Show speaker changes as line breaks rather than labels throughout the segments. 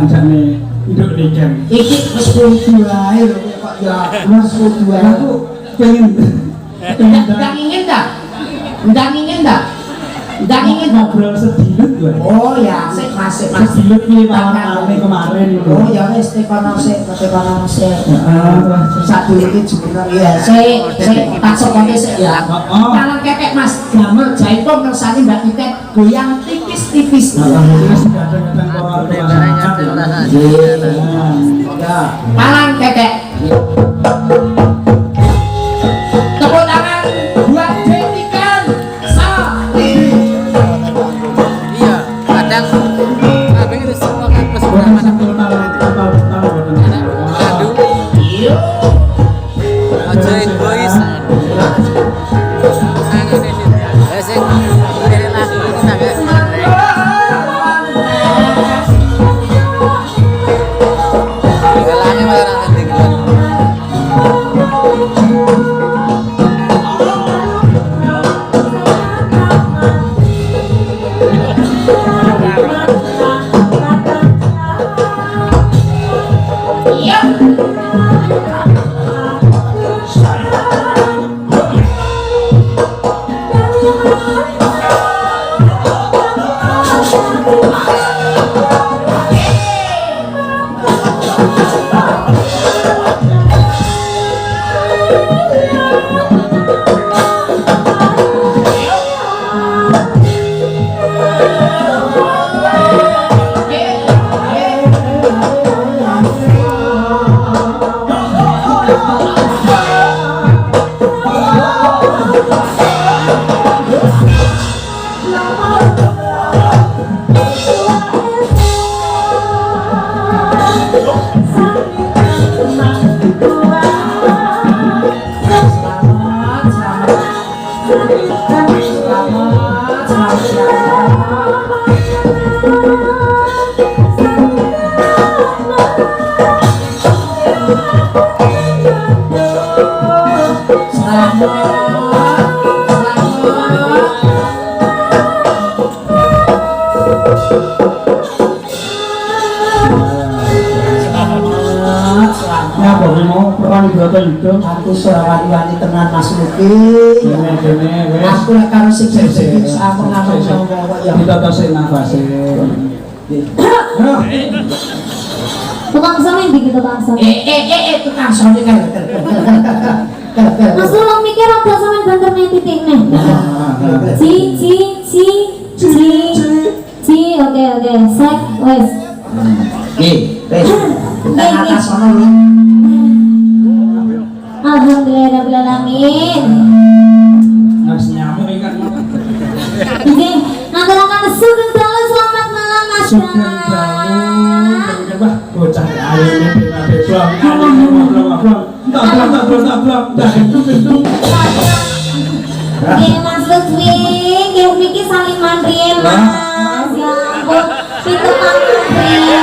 anjane hidup di camp.
Iki wis kudu ae lho kok ya wis kudu ae.
Aku pengen
Ndang ingin dah. Ndang ingin dah. Ndang ingin
ngobrol sedilut gue.
Oh ya, sik masih
Sedilut nih malam kemarin.
Oh ya wis tekono sik. Satu iki juga ya. Sik tak sokoke sik ya. Kalau kekek Mas Damel Jaipong ngersani Mbak Tiket goyang tipis-tipis.
Alhamdulillah sudah ada
Ya, palang kekek. Tepuk tangan buat Jetikan Sakti.
Iya, kadang apa itu semua kan plus berapa aduh
Iya.
aja egois sing kene lagi kita guys galane malah nanti
Aku wani tenan Mas Luki. Aku lek karo sing aku ngomong kok ya.
Kita tasik nafase.
Tukang som iki tukang som.
Tukang som iki kan.
Mas lu mikir apa sampean banter ning titik nih. Oke. Sek wes.
Wes. Tekan atas sono lho.
Alhamdulillahirrahmanirrahim.
Mas nyamuk ikan.
Oke, ngaturaken sugeng dalu selamat malam Mas
Sugeng dalu. Wah, bocah ayo ini
Oke, Mas Lutfi, nggih niki saliman riyen Mas. Ya ampun, pitu pamrih.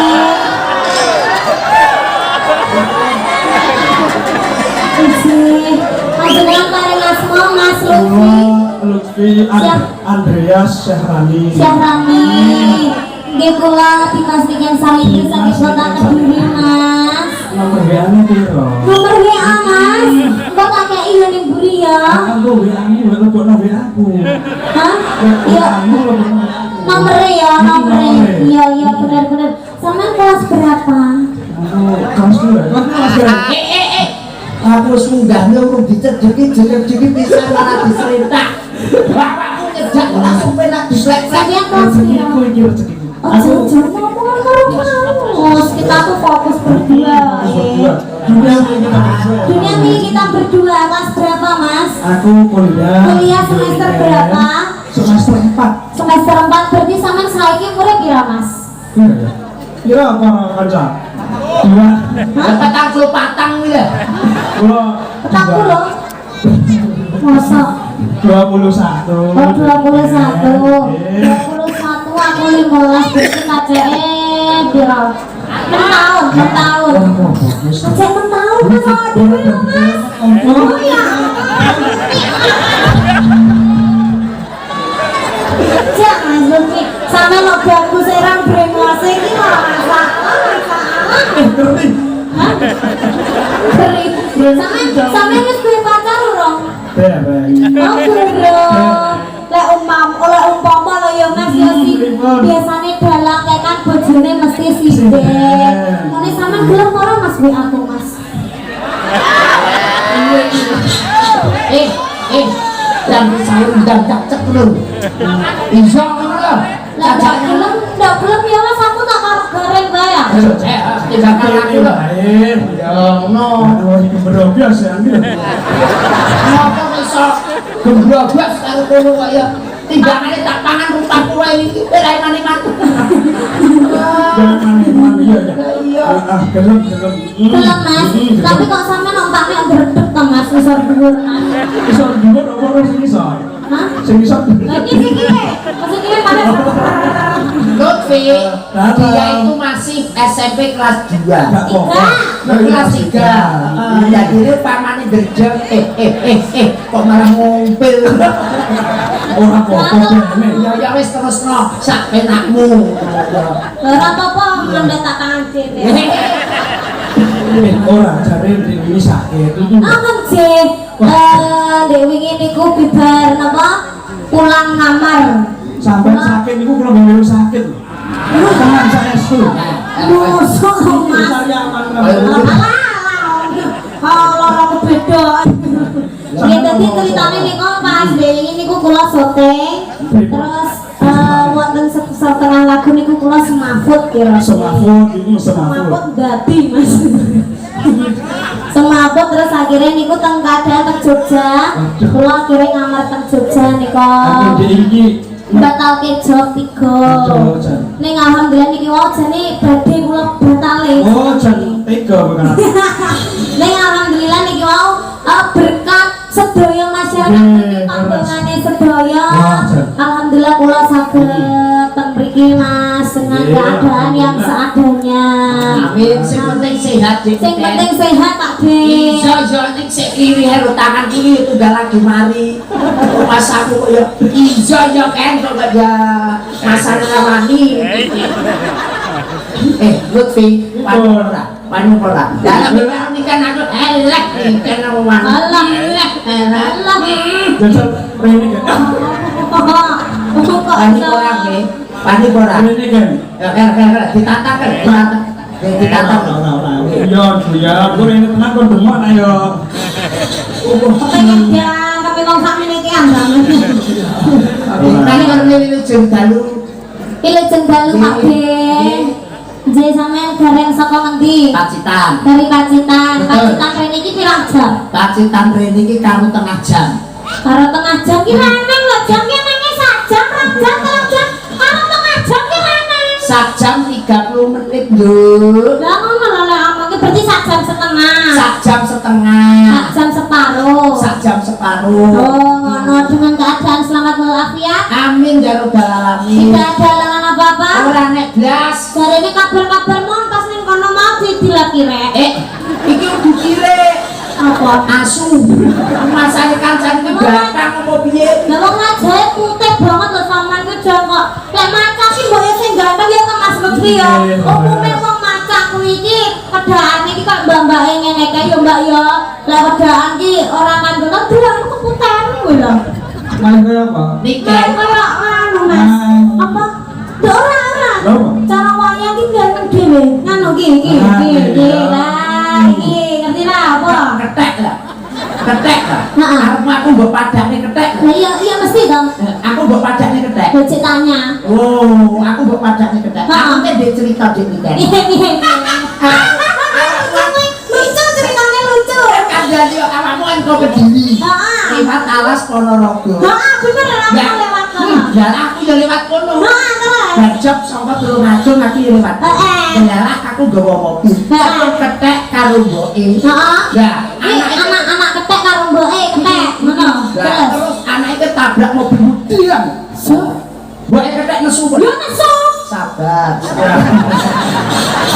Panjenengan paring asma Mas Lutfi
Andreas Syahrani.
Nggih kula dipastikan salin saking kota Kediri Mas.
Nomor WA-ne piro?
Nomor WA Mas. Kok kakek iya ning buri ya?
Aku WA-ne lebokno WA-ku.
Hah? Iya. Nomornya ya, nomornya. Iya benar. Sampeyan kelas berapa?
Aku kelas 2. Kelas berapa?
Aku wis munggahne urung dicedheki jelek-jelek pisan malah diserentak. Bapakku ngejak langsung penak dislek.
Sampeyan kelas piro?
Aku iki rezekiku.
Oh, jangan ngomong karo kamu. Kita tuh fokus berdua. Dunia ini kita berdua. Kelas berapa Mas?
Aku kuliah.
Kuliah semester berapa?
Semester 4.
Semester 4 berarti sampean saiki umure pira Mas?
Kira apa kanca? 2.
Petang full patang kuwi lho.
Kula
40. Masa?
21.
Oh 21. 21 aku 15 berarti kaceke pira? 6 tahun. Kacek 6 tahun Mas awake dhewe lho Mas. Oh iya. Jak Mas Lutfi, sampe lo bangku serang brengose iki malah masalah.
Kering.
Hah? Kering. Sampeyan wis duwe pacar urung?
Bareng.
Oh, belum. Lek umpama lho ya Mas ya sih. Biasane dalang kayak kan bojone mesti sithik. Ngene sampean gelem ora Mas WA aku Mas?
Dan saya undang cek dulu. Insya Allah.
Lah ndak gelem ya Mas aku tak karo goreng bae ya.
Tinggalkan aku loh.
Ya, no. Ini berobos ya.
Kenapa bisa gembrobos karo kono kok ya? Tinggangane tak pangan rumpah kowe iki lain mani-mani.
Jangan ya.
Iya.
Gelem.
Gelem Mas. Tapi kok sampean ompakne ndredeg to Mas isor dhuwur Mas.
Isor dhuwur apa ora sing isor?
Hah?
Sing isor.
Lagi sing kene. Masih kene pada
Lutfi, dia itu masih SMP kelas 2. Kelas 3. Jadi dia pamane derjeng kok malah ngumpil.
Ora apa-apa ben.
Ya wis terusno sak penakmu.
ora apa-apa ngandhet tak tangan dhewe.
Ora jare ini sakit.
Aman sih. Dek wingi niku bibar napa? Pulang ngamar.
Sampai sakit niku kula melu sakit. Teman saya su.
Mosok Mas.
Saya aman.
Kalau beda. Ya tadi ceritane niku Mas dek wingi niku kula syuting. Terus wonten setengah lagu niku kula semaput kira. Semaput dadi Mas. Semaput terus akhirnya niku teng kadal teng Jogja. Kula akhirnya ngamar teng Jogja niku. Batal ke job 3. Ning alhamdulillah niki wae jane badhe kula batale.
Oh, jan 3 bukan.
Ning alhamdulillah niki wae berkat sedaya masyarakat niki panggungane sedaya. Alhamdulillah kula saged teng mriki Mas dengan keadaan yang seadanya.
Amin, sing penting sehat Dik.
Sing penting sehat Pak Dik.
Iso ning sik kiri karo tangan kiri itu udah lagi mari. Pas aku ya iso ya kan kok ya masalah mani. Lutfi, panu ora. Dalam ini kan aku elek kan aku mani.
Allah.
Jajal rene kan.
Pani ora ke? Pani ora.
Rene kan.
Ditata kan. Ditata.
Yo, ya, aku rene tenan kon demok ayo.
Pengen jam tapi wong sakmene iki ambang.
Tadi kan milih jeng dalu.
Pilih jengdalu Pak Dik. Jadi sampean gareng saka ngendi?
Pacitan.
Dari Pacitan.
Betul.
Pacitan rene iki pirang jam?
Pacitan rene iki karo tengah jam.
Karo tengah jam ki lanang lho, jam ki nangis sak jam, 2 jam, 3 jam. Karo tengah jam ki lanang.
Sak jam 30 menit lho.
Lah ngono lho lek omong ki berarti sak jam setengah.
Sak jam setengah.
Sak jam separuh.
Sak jam separuh.
Oh, ngono dengan keadaan selamat walafiat.
Amin ya robbal alamin.
Tidak ada halangan apa-apa.
Ora nek blas.
Jarene kabar-kabar montas ning kono mau dilaki rek.
Iki udah kire.
Apa?
Asu. Masane kancane iki belakang apa piye?
Lah wong ajae putih banget lho sampean ku jan kok. Lek maca ki mbok ya sing ganteng ya Mas Lutfi ya. Umume wong maca kuwi iki pedhaane iki kok mbak-mbake ngene kae ya Mbak ya. Lah pedhaan ki ora kandel doang keputih kuwi lho.
Malah kaya apa?
Niken.
Kaya anu Mas. Apa? Ora. Cara wayang ki ganteng dhewe. Nganu ki. Lah iki ngerti lah apa?
Ketek lah.
Heeh.
Aku mbok padane ketek.
Lah iya mesti dong.
Aku mbok padane ketek.
Becik tanya.
Oh, aku mbok padane ketek. Aku kan dia cerita di Niken.
Iya. Lucu ceritanya lucu.
Kan jadi awakmu kan kok Kediri.
Heeh.
Lewat alas Ponorogo.
Heeh, bener aku lewat kono.
Ya aku ya lewat kono.
Heeh, terus.
Bajok saka Tulungagung aku ya lewat. Dalah aku gawa mobil. Aku ketek karo mboke.
Heeh.
Ya,
Anak-anak ketek karo mboke ketek. Ngono. Terus.
terus anake ketabrak mobil mudian. Mboke ketek nesu.
Yo nesu.
Sabar.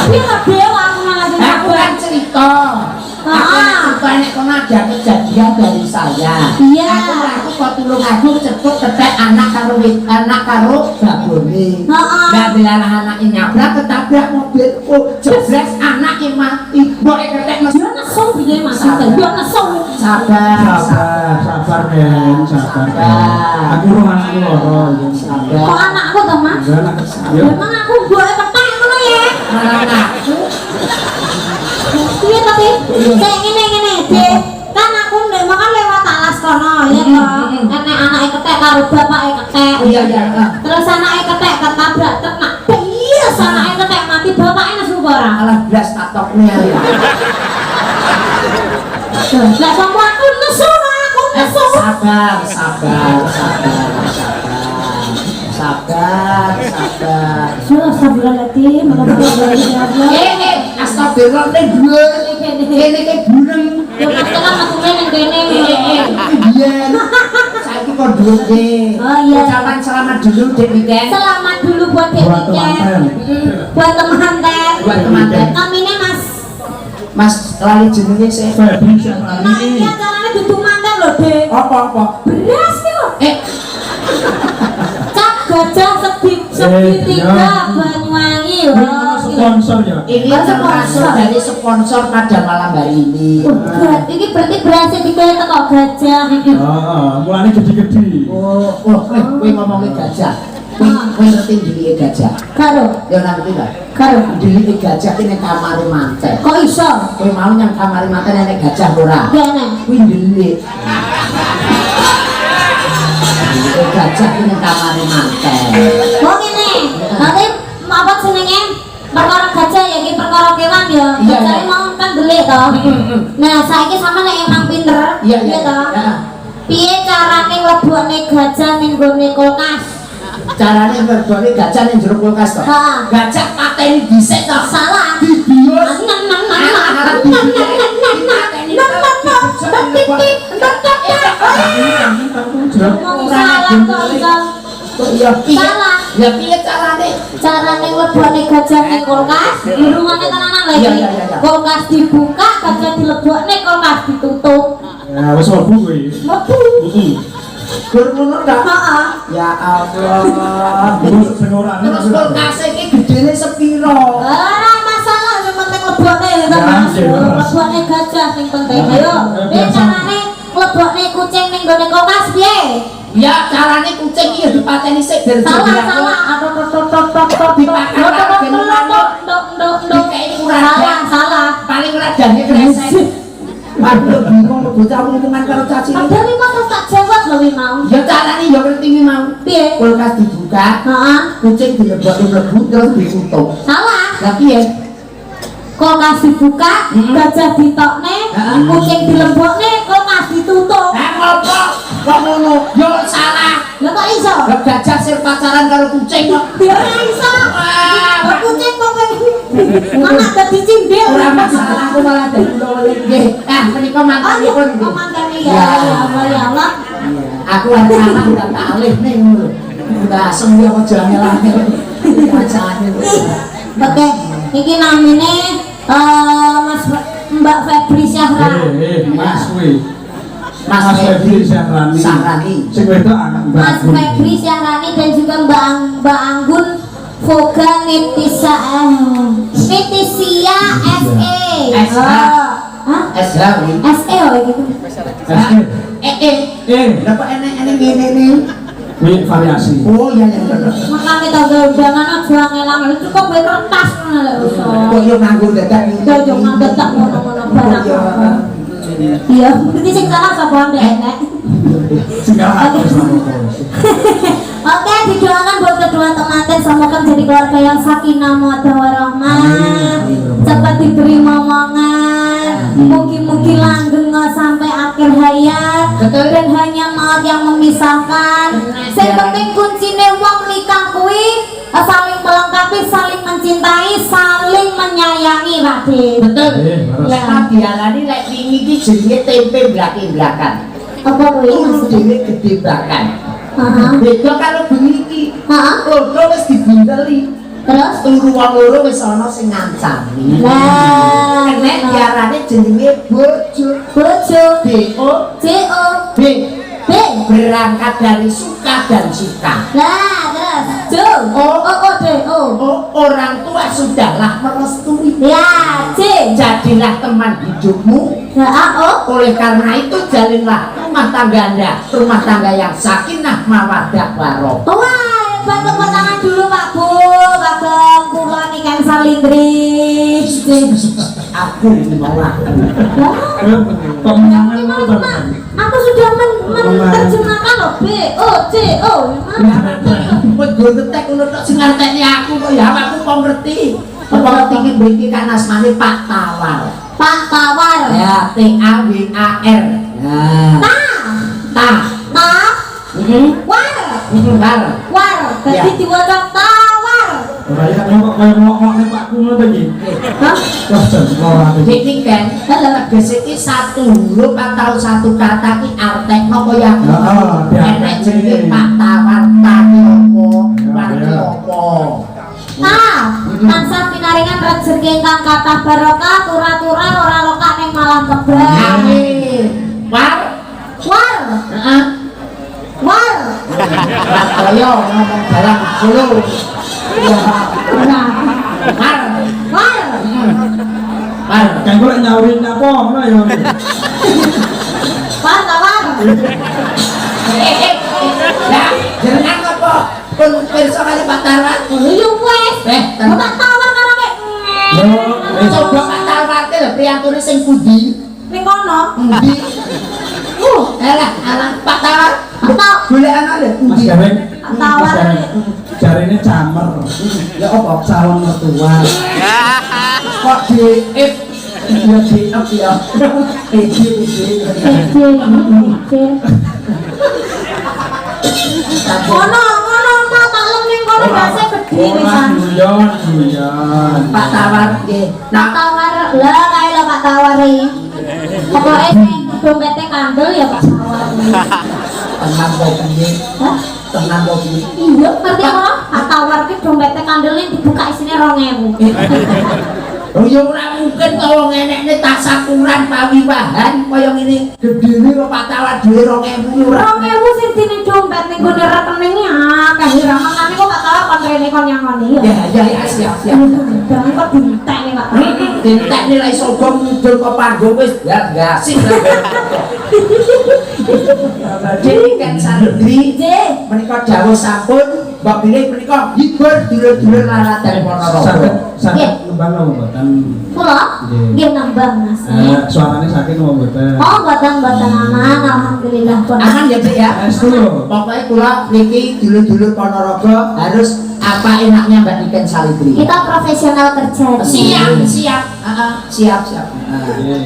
Dia gak dewa aku malah
Aku kan cerita. Aku nek kono ada kejadian dari saya.
Iya.
Aku kok tulunganku cepet ketek anak karo babone.
Heeh.
Lah dilarang anake nyabrak ketabrak mobilku, jebres anake mati. Mbok ketek
Dia nesu piye Mas?
Sabar.
Dia nesu.
Sabar men, sabar. Aku ora anakku loro.
Kok anakku to Mas? Memang aku buat petak ngono ya.
Anakku
Iya tapi saya ngene deh. Kan aku ndek makan lewat alas kono ya toh. Enek anake ketek karo bapake ketek.
iya.
Terus anake ketek ketabrak truk nak. Iya, anake ketek mati bapake nesu ora.
Alah blas tatokne ya.
Lah kamu aku nesu aku nesu.
Sabar.
Astagfirullahaladzim,
Astagfirullah ning dhuwur kene iki bureng.
Ya Mas kan aku nang kene.
Biyen saiki kok dhuwur iki.
Oh iya.
Ucapan selamat dulu Dek Niken.
Selamat dulu buat Dek
Buat
Niken. Buat temanten.
Buat temanten.
Namine Mas.
Mas lali jenenge sih.
Febri
Nah, ini acaranya duduk manten lho, Dek.
Apa?
Beras ki lho. Cap gajah segitiga Banyuwangi lho.
Sponsor ya.
Ini termasuk dari sponsor pada malam hari ini.
Ini berarti berasnya digawe teko gajah.
Mulane gede-gede.
Kowe ngomongin gajah. Kowe ngerti dilike gajah?
Karo,
Ya ngerti ta?
karo.
Dilike gajah ini kamare manten.
Kok iso?
Kowe mau nyang kamare manten nek gajah ora?
Gene.
Kuwi ndelik. Gajah ini kamare manten.
Oh ngene. Nanti apa jenenge? Perkara gajah ya iki perkara kewan ya.
Iya,
Gajah
iya.
mau kan delik to. Nah, saiki sama nek emang pinter,
Iya.
to.
Ya.
Piye carane nglebokne gajah ning gone kulkas?
Carane ngerbone gajah ning jero kulkas to.
Ha.
Gajah pateni dhisik to.
Salah.
Dibius.
Salah.
Ya piye carane?
Carane nglebokne gajah ning kulkas, durungane tenanan lagi.
Iya.
Kulkas dibuka, gajah dilebokne, kulkas ditutup.
Nah, wis mlebu kuwi.
Mlebu.
Gur ngono ta?
Heeh.
Ya Allah.
Terus sing ora
Terus kulkas iki gedene sepiro?
Ora masalah, yang penting lebokne ya kan Mas.
Ya, iya.
Lebokne gajah sing penting. Ayo, piye carane nglebokne kucing ning gone kulkas piye?
Ya carane kucing iki ya dipateni sik ben
Salah. Salah.
paling radane kresek. Waduh bingung bocah ngomongan karo caci.
Padahal iki kok tak jawab lho wi mau.
Ya carane ya ngerti iki mau.
Piye?
Kulkas dibuka,
Heeh.
kucing dilebokke mlebu terus ditutup.
Salah.
Lah piye?
Kulkas dibuka, gajah ditokne, kucing dilebokne, kulkas ditutup.
Ngopo? Kok ngono? Yo salah.
Lah kok iso?
Lah gajah sing pacaran karo kucing kok.
Ya ora iso. Lah kucing kok mana dadi cindil.
Ora masalah aku malah dadi noleh nggih. Menika mantanipun nggih.
Mantane ya Allah ya Allah.
Aku anak-anak udah tak alih nih ngono. Udah semua aja angel-angel. Wajane.
Oke, iki namine Mbak Febri Syahra.
Mas kuwi.
Mas
Febri Syahrani. Sing wedok anak
Mas Febri Syahrani dan juga Mbak Anggun Voga Netisia SE. Hah?
SH kuwi.
SE oh gitu.
Dapat enek-enek ngene nih.
Kuwi variasi.
Oh iya.
Makane tangga undangan aja ngelang cukup wae kertas ngono lek iso.
Kok yo nganggo dadak iki.
Yo ngambek ngono-ngono barang. Iya, berarti sing salah sapa enek. Oke, didoakan buat kedua temanten semoga menjadi keluarga yang sakinah mawaddah warahmah. Cepat diberi momongan. Mugi-mugi langgeng sampai akhir hayat. Dan hanya maut yang memisahkan. Sing penting kuncine wong nikah kuwi saling melengkapi, saling mencintai, saling menyayangi, Pak Dik.
Betul. Lek dialani lek wingi iki jenenge tempe blaki-blakan.
Apa kuwi?
Turu dhewe gede blakan. Beda karo bengi iki. Loro wis dibundeli.
Terus
Turu wong loro wis ana sing ngancani.
lah,
Nek diarani jenenge bojo.
bojo,
B O
JO,
B B. Berangkat dari suka dan suka.
Nah, terus. D.
Orang tua sudahlah merestui.
Ya, C.
Jadilah teman hidupmu.
Ya, O.
Oleh karena itu jalinlah rumah tangga Anda, rumah tangga yang sakinah mawaddah warahmah.
Wah, bantu tangan dulu Pak Bu. Bagong kula nikan salindri.
Aku ini mau aku.
Pemenangan
Gimana,
itu
Mak? Aku sudah menerjemahkan loh. B, O, C, O.
Kowe go ngetek ngono tok sing ngerteni aku kok ya aku kok ngerti. Apa ngerti iki mriki kan asmane Pak Tawar.
Pak Tawar.
Ya, T A W A R. Nah,
Ta.
ta.
Ta. War.
War.
War. Jadi
Ya.
diwaca tawar.
Raya kok kaya ngomong nek Pak Kuno to iki.
Hah?
Wah, jan ora iki.
Ini kan, tegas iki satu huruf atau satu kata ki artekno kaya enek jenenge Pak Tawar tani opo, warni opo.
Ta. Tansah pinaringan rezeki ingkang kathah barokah, tura-tura ora lokak ning malam terbang.
Amin. War.
War.
Heeh.
War.
Kaya ngomong dalam Solo.
Nah.
War.
War.
War.
Kan kok nyawurin apa ngono ya.
War tawar.
Ya, jenengan apa? Pun pirsa kali Pak Tawar.
Iya wes. Pak Tawar karo mek.
Coba Pak Tawar ke lho priyantune sing pundi?
Ning kono.
Pundi? Alah, Pak Tawar.
Atau
Golek ana lho
Mas
pundi?
Gaweng.
Tawar.
Jarine camer. Ya apa calon mertua.
Kok di ya di ya.
Kono mau maklum ning kono bahasa gede pisan.
Guyon.
Pak Tawar nggih.
Pak
Nah,
Tawar lah kae lah Pak Tawar iki. Pokoke sing dompete kandel ya Pak Tawar.
tenang kok piye?
Hah?
Tenang kok piye?
Iya, ngerti apa? Pak Tawar ki dompete kandele dibuka isine 2000.
Oh ya ora mungkin to wong enekne tasakuran pawiwahan kaya ngene. Gedene kok Pak Tawar dhewe 2000 ora.
2000 sing dine dompet ning gone rekening ya akeh ra makane kok Pak Tawar kon rene kon nyangoni ya.
Ya siap.
Jangan kok dintek nih Pak.
Dintek nilai sogo mudul ke panggung wis gasik. Jadi kan Sandri
J.
menika dawuh sampun mbak pilih menika hibur dulur-dulur laratan Ponorogo.
Sakit nembang apa mboten?
Kula nggih nambang Mas.
Suarane sakit apa mboten?
Oh, mboten aman, alhamdulillah pun.
Aman ya Cik ya.
Estu.
Pokoknya kula niki dulur-dulur Ponorogo harus apa enaknya Mbak Niken Salibri.
Kita profesional kerja.
Siap. Siap.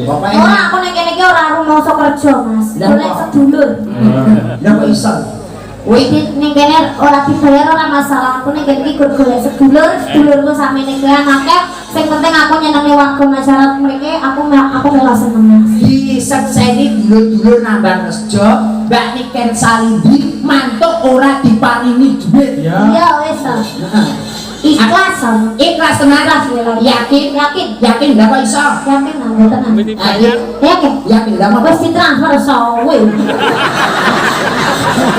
Pokoknya
Ora aku nek kene iki ora rumangsa kerja, Mas.
Lah,
Golek
kok?
sedulur.
ndak kok iso.
Wih, ning kene ora dibayar ora masalah. Aku nek kene iki gur golek sedulur, sedulurku sami ning kene akeh. Sing penting aku nyenengi warga masyarakat mriki, aku melu seneng, Mas.
Disekseni dulur-dulur nambah rejo Mbak Niken Salibri mantuk ora diparingi duit.
Ya.
Iya wis. Ikhlas sama.
Ikhlas tenan. Yakin ndak kok iso.
Yakin lah, mboten ah. Yakin
Yakin ndak kok.
wis ditransfer sawe.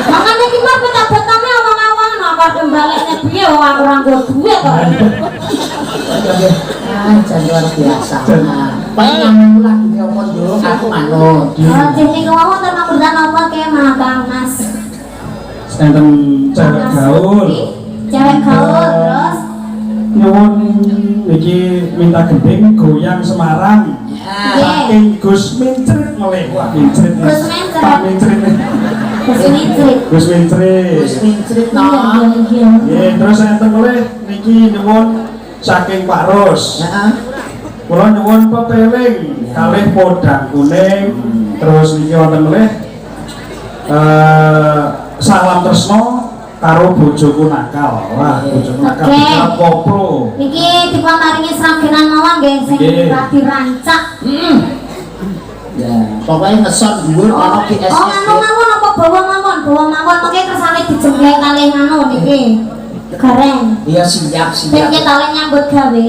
Makanya iki mah betane awang-awang napa kembalekne piye wong aku ora nggo duit kok.
Jan luar biasa. Pengen mulai dunia omong dulu aku manut.
Jadi kamu termakutan apa kayak magang Mas?
Enten cewek gaul.
Cewek gaul terus
Nyuwun iki minta gending goyang Semarang. Saking Gus Mincrit melih. Wah, Mincrit.
Gus Mincrit.
Pak Mincrit.
kesini
Gus Mincrit.
Terus mincrit
Iya,
no.
iya.
Nggih, terus enten melih niki nyuwun saking Pak Ros.
Heeh.
Kula nyuwun pepeling kalih podang kuning. Terus niki wonten melih salam tresno karo bojoku nakal. Wah, bojoku nakal
Oke.
Koplo.
Niki diparingi sragenan mawon nggih sing
Nggih.
dirancak.
Ya, pokoknya ngeson dhuwur ana GS.
Oh, anu mawon apa bawa mawon mengke kersane dijemblek kalih anu niki. Gareng.
Iya siap.
Ben kita nyambut gawe.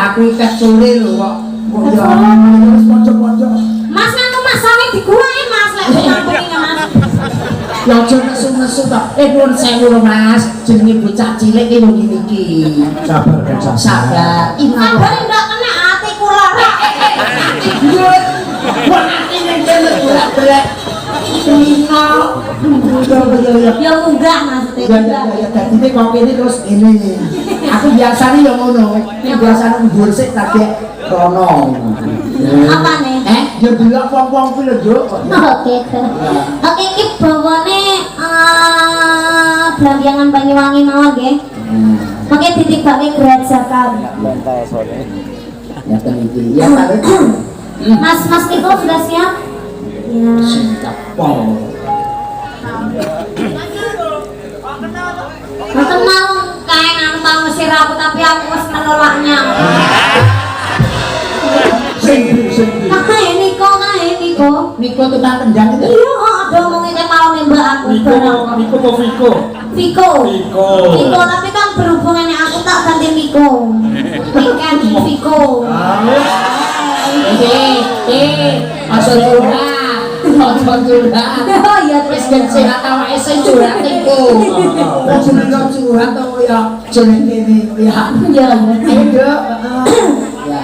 Aku ikat sore lho kok.
Ikat
Ya,
sore?
terus pojok-pojok.
Mas anu Mas sami diguwae Mas lek nyampuni Mas.
Ya aja nesu-nesu to. Nuwun sewu lho Mas, jenenge bocah cilik iki yo ngene iki.
Sabar kan sabar.
Sabar.
Sabar ndak kena ati kula.
Yo, wong ati ning kene bolak-balik. Nino.
Ya enggak maksudnya.
Ya dadi kopi ini terus ini. Aku biasanya ya ngono. Biasanya ngursik tapi rono.
Apa nih?
Ya delok wong-wong kuwi lho, Juk.
Oke. Oke, iki bawane Blampiangan Banyuwangi mawon nggih. Oke, ditibake gerajakan.
Ya ten iki. Ya tak.
Mas Niko sudah siap? Ya.
Siap.
Mboten mau kae anu tau mesir aku tapi aku wis menolaknya.
Sing
Kae Niko.
Niko tukang tendang itu.
Iya, ada omongnya mau nembak aku barang.
Niko mau Viko.
Viko, tapi kan berhubungannya aku tak ganti Miko. Ikan Viko.
Masuk curhat.
Oh iya,
Wis ben sehat awake sing curhat Niko. Wong seneng curhat to ya jeneng kene ya.
Iya.
Ayo, Dok. Ya.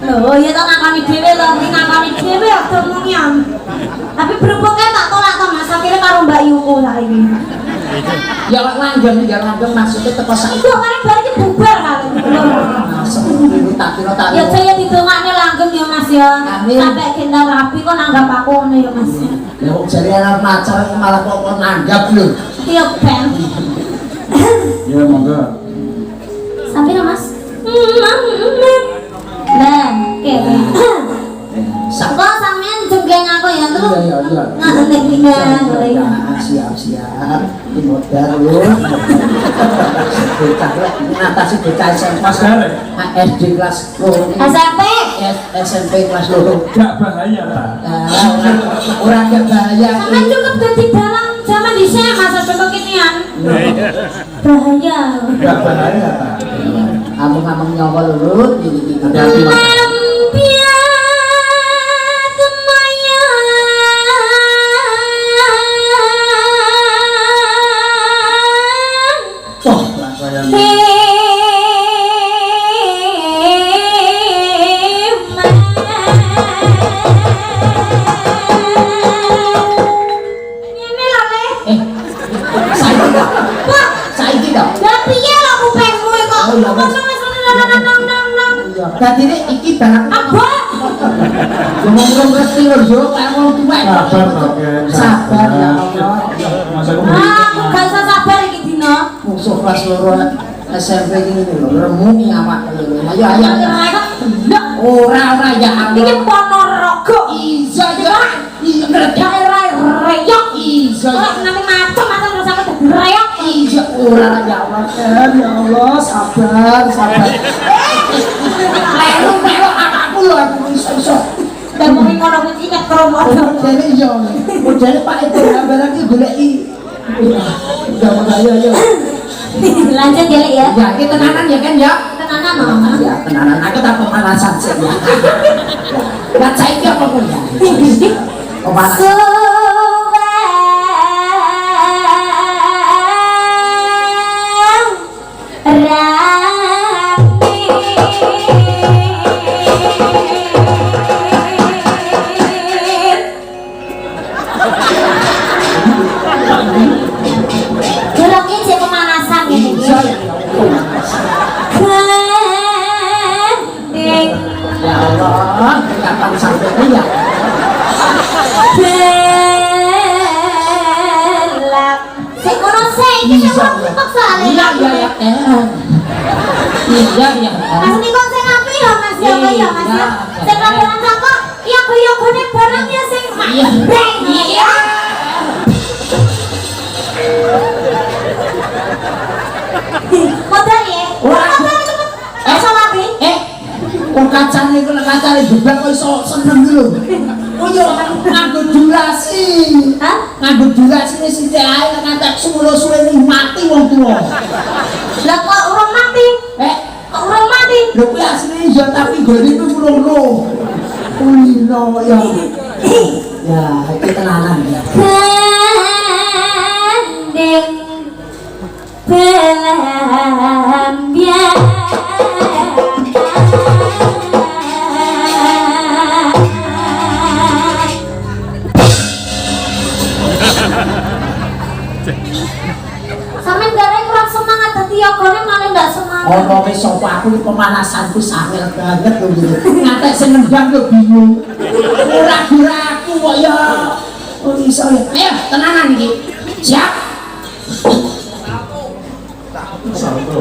Loh, ya tak ngakoni dhewe lho, ngakoni dhewe ya omongan. Tapi berhubungnya tak tolak to Mas, akhirnya karo Mbak Yuku saiki.
Ya langgeng maksudnya teko saiki.
Kok kare bar iki bubar kali.
Tak kira tak.
Ya saya didongakne langgeng ya Mas ya.
Amin.
Sampai gendang rapi kok nanggap aku ngono ya Mas.
Ya kok jare anak pacar malah kok nanggap lho.
Iya Ben.
Ya monggo.
Sampai no Mas. Nah, oke. Kok sampean jenggeng aku ya tuh.
Iya.
Ngaten iki
Siap. Ini modal lho. Bocah lek ngatasi bocah SMP.
Mas Garek.
SD kelas loro.
SMP.
SMP kelas loro.
Gak bahaya ta.
Orang gak bahaya.
Sampean cukup dadi dalang zaman dhisik masa bentuk kinian. Bahaya.
Gak bahaya ta.
Amung-amung nyawa lurut iki
Hati-hati.
oh lakoyan saiki dah dadi nek iki barang ngomong ngerti lho yo kaya wong tuwek
Sabar to, Ken.
sabar ya Allah
Mas aku
Gak usah sabar iki dino.
musuh kelas loro SMP ini lho remuk awak ayo ora ya
Iki
Allah
Ponorogo.
iso ya iya ngerti
Daerah reyok.
iso
Kalau nanti macam terus aku dadi reyok.
iya ora ya Allah Ken ya Allah sabar lalu melok anakku lho aku iso
Dan mau ngono kuwi ingat kromo.
modele iya modele Pak itu gambaran iki goleki ayo
Lanjut ya Lek ya.
ya iki tenanan ya kan ya
Tenanan no.
ya tenanan aku tak pemanasan sih ya lah saiki apa kok ya pemanasan ya Allah kapan sampai ya
Belak. Sik ngono sik iki sing dipaksa
iya
Mas Niko sing apik ya Mas ya Mas ya. Sing kabelan saka ya goyo-goyone barang ya sing iya. Modal ya.
kok kacane iku nek kacane jebak kok iso seneng lho oh yo nganggo durasi nganggo durasi wis sithik ae nek kantek suwe-suwe mati wong tuwa
Lah kok urung mati? Kok urung mati?
lho kuwi asline iya tapi gone iku ngono kulino ya Ya, itu tenanan ya.
Gandeng pelambian sampe gara kurang semangat tadi ya kono malah nggak semangat.
Oh, wis sapa aku iki pemanasanku sangat banget lho. Ngantek sing nendang yo bingung. Ragu-ragu kok ya. Oh iso ya. Ayo tenanan iki. Siap. Salto.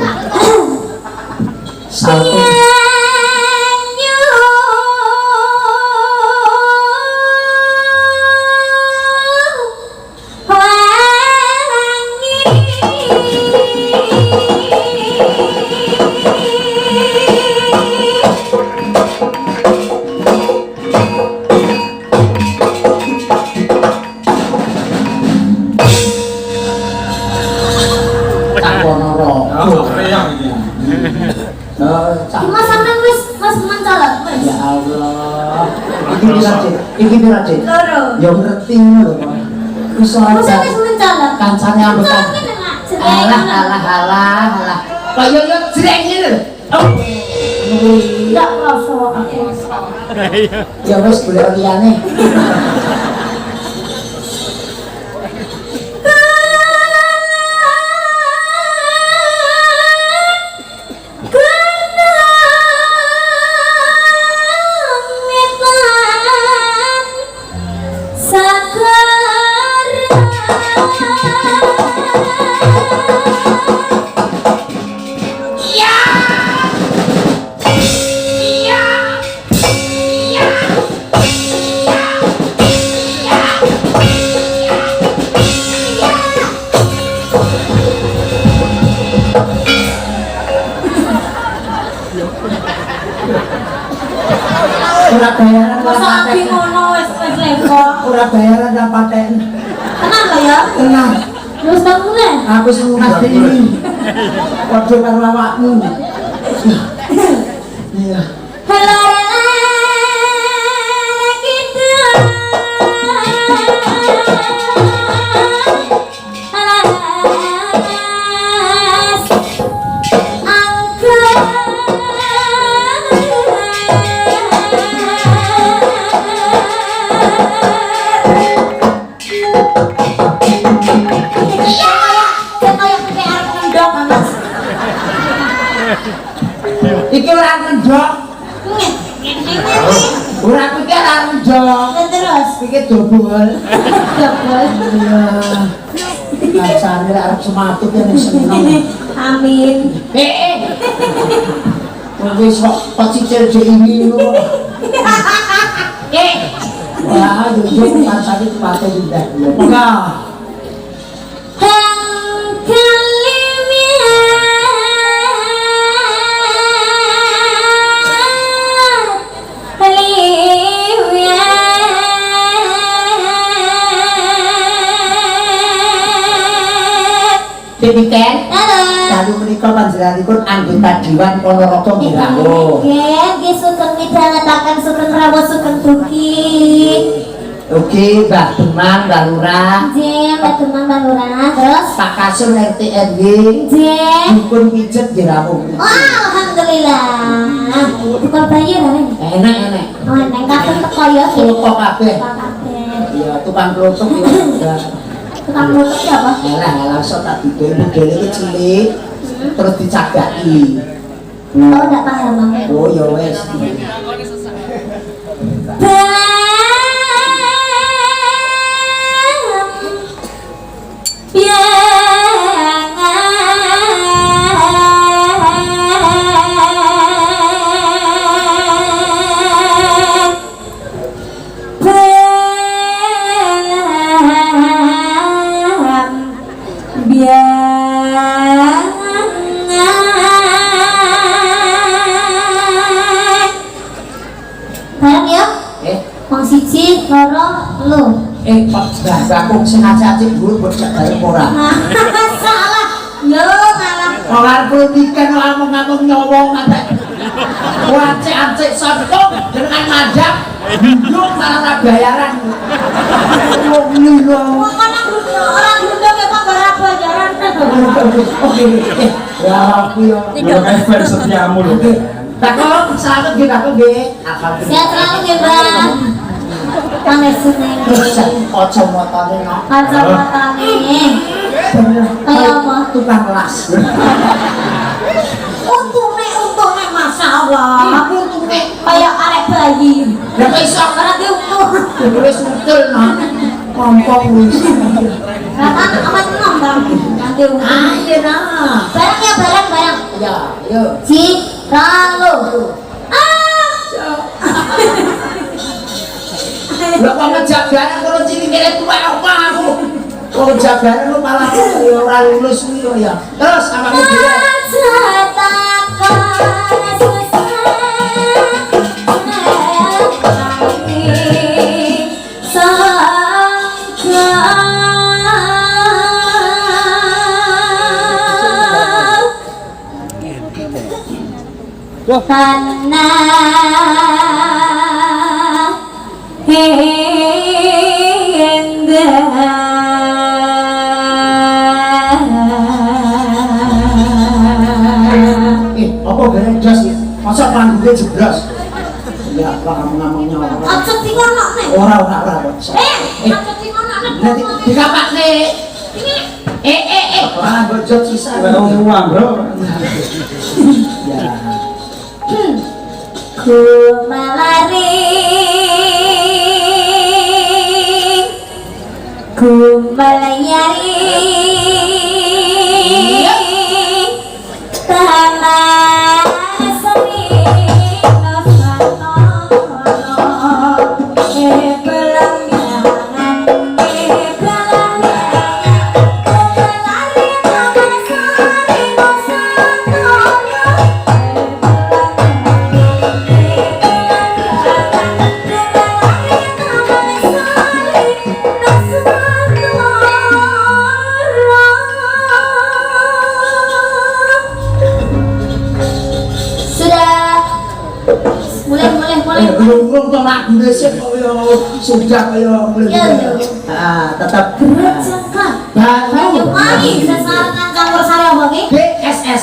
Mas sampean wis mencolot wis.
Ya Allah. Iki pira, Dik?
Loro.
Ya ngerti ngono lho. Wis
Mas
aja.
wis mencolot.
Kancane ambek. Alah. Kok yo jreng ngene lho. Oh.
Enggak rasa aku.
Ya wis golek liyane. Ora bayaran ora
Masa
paten.
ngono wis repot.
Ora bayaran ora paten.
Tenang lho ya.
Tenang.
Terus tak mulai.
Aku sing nguras diri. Padha karo awakmu. Iya.
Halo kita.
Iki ora kendhok. Ora iki ora kendhok.
Terus
Iki dobol.
double.
Iya. Kancane arep sematut ya seneng.
Amin.
Wis kok cicil iki lho. Wah, yo kancane sepatu ndak. Enggak. Demikian, lalu menikah panjenenganipun anggota Dewan Ponorogo nggih rawuh.
Nggih, sugeng midhangetaken sugeng rawuh sugeng dugi.
Oke, Mbak Demang, Mbak Lurah,
Nggih, Mbak Demang Mbak Lurah, terus
Pak Kasur RT RW,
nggih.
dukun pijet nggih rawuh.
Alhamdulillah. Tukang bayar kan?
Enak.
Oh, neng kabeh teko ya, Ki.
Kok kabeh.
Tukang kabeh.
Iya, tukang klothok ya. Udah.
Tukang mulut ya apa?
Elah sok tak didol modele iki cilik terus dicagaki.
Oh, enggak paham aku.
Oh ya wes.
Siji, loro, lu.
Pak aku sengaja acik dulu buat cek ora.
Salah. Yo, malah.
Ora perlu diken ngomong-ngomong nyowong ate. Wancik-ancik sodok dengan madang duduk malah tak bayaran wong lilo
Orang duduk ya Pak bayaran.
oke ya aku ya
Lo kayak fans setiamu lo.
takut selamat gitu aku gini
Sehat selalu ya Bang. Panas seneng.
ojo motone no
Kacamata nih. Kayak apa?
tukang las
Untungnya Masya Allah. Aku untungnya kayak arek bayi.
ya iso
Karena dia untung.
wis utul no kompong wis
Amat tenang Bang. Nanti untung.
ayo nah
Barang ya barang.
ya yuk
Ciralu.
Lah kok ngejagaran kalau cilik kene tuwek apa aku. Kalau jagaran lu malah ya ora lulus kuwi ya. Terus apa dia? Apa gaya jas ya? Masa panggungnya jeblas? Ya, ngomongnya orang.
Acet sing ono nek.
Ora.
Acet sing ono nek.
Nanti dikapak nih. Orang bojot sisa.
Uang bro.
Ya.
Ku melari, ku melayari taman semi Nusantara, pelanggangan, ku melari taman semi Nusantara. Mulai.
Belum tuh lagu desek kok ya sudah kayak mulai.
Iya.
Ah, tetap
Kerjakan Banyuwangi sesarengan campur sari apa ki?
DSS.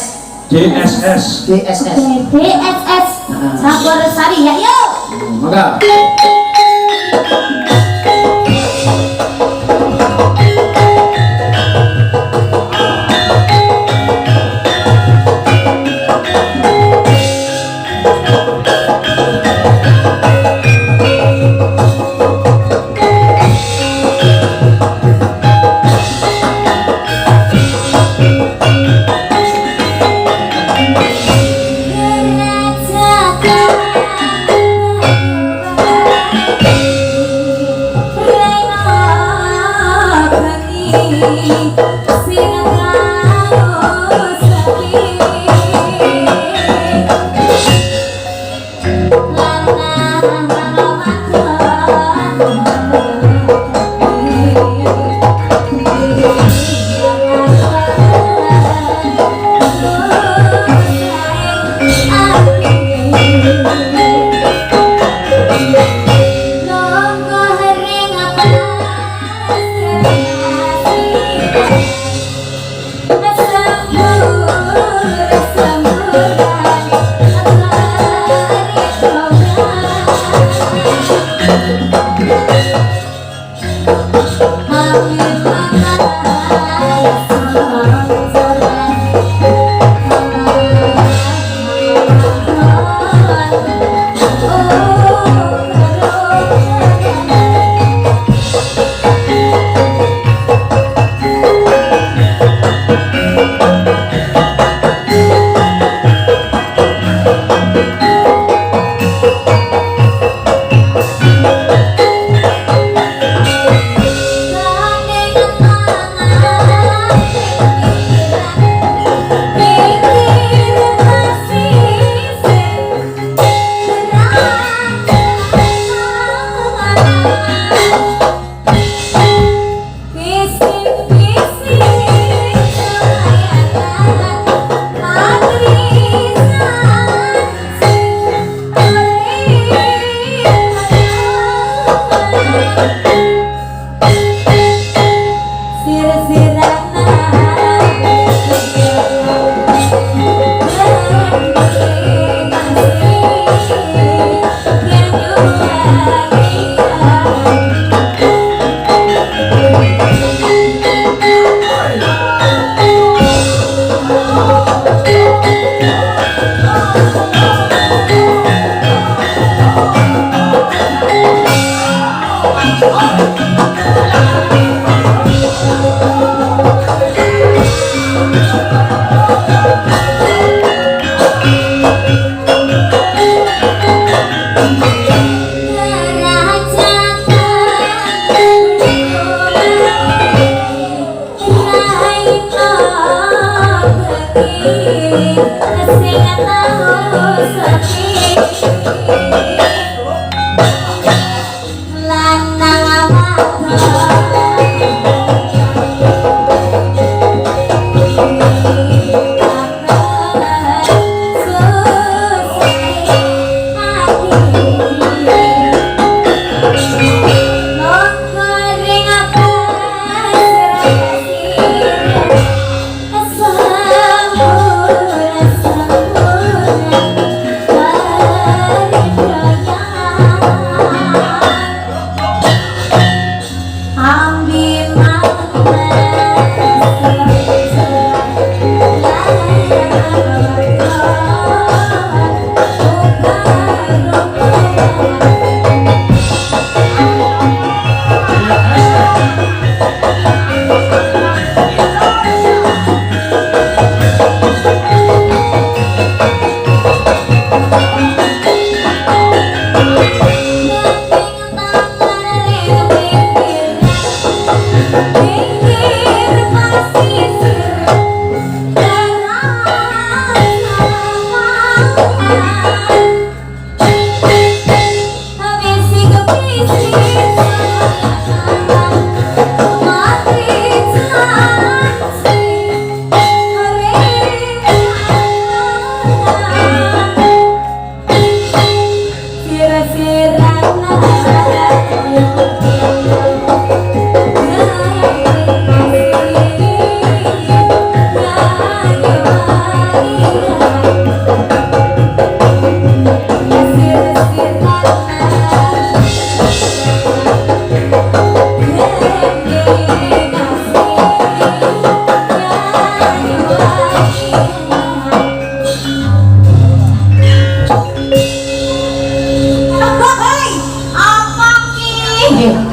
JSS.
DSS.
DSS campur sari ya yuk.
Maka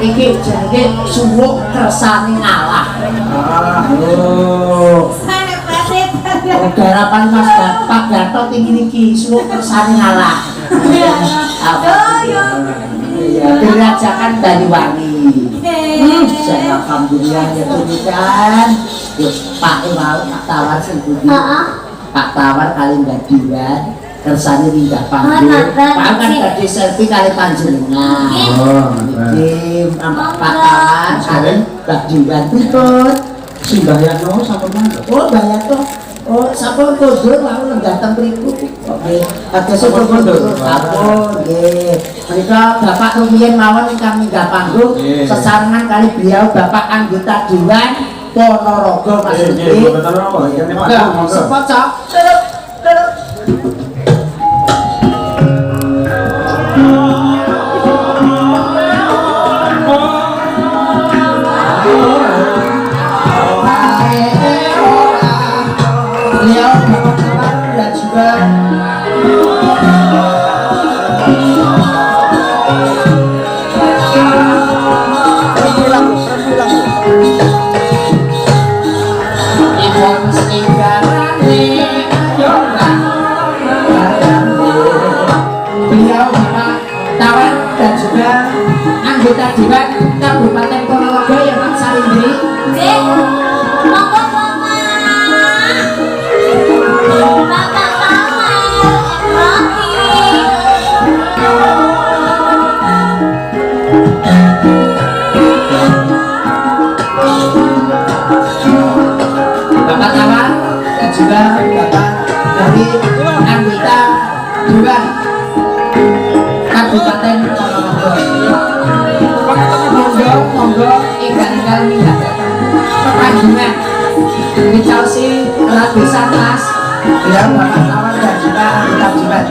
Iki jenenge suwuk kersane ngalah. Garapan Mas Pak Gatot tinggi iki suwuk kersane ngalah. Iya, dirajakan Banyuwangi. Saya alhamdulillah ya tujuan. Pak mau tak tawar sendiri. Pak tawar kali Badiwan. Kersane pindah panggung. Pak kan tadi selfie kali panjenengan. Iki Pak Tawar kali Badiwan pripun?
Simbayang no sampun mangga.
Oh, bayar toh. Oh, sampun kondur mau datang mriku. Oke. Ada sampun kondur. Sampun nggih. Menika Bapak rumiyin mawon ingkang minggah panggung sesarengan kali beliau Bapak anggota Dewan Ponorogo Mas Budi.
Nggih, mboten napa. Monggo.
Sepot cok. Beliau Bapak Tawar dan juga beliau Bapak Tawar dan juga anggota Dewan Kabupaten Ponorogo yang Pak Salindri. Bapak Tawar dan juga Bapak dari anggota Dewan Kabupaten Ponorogo. Monggo enggal-enggal minggah perpanjangan Wicausi Rabu Satlas beliau Bapak Tawar dan juga anggota Dewan.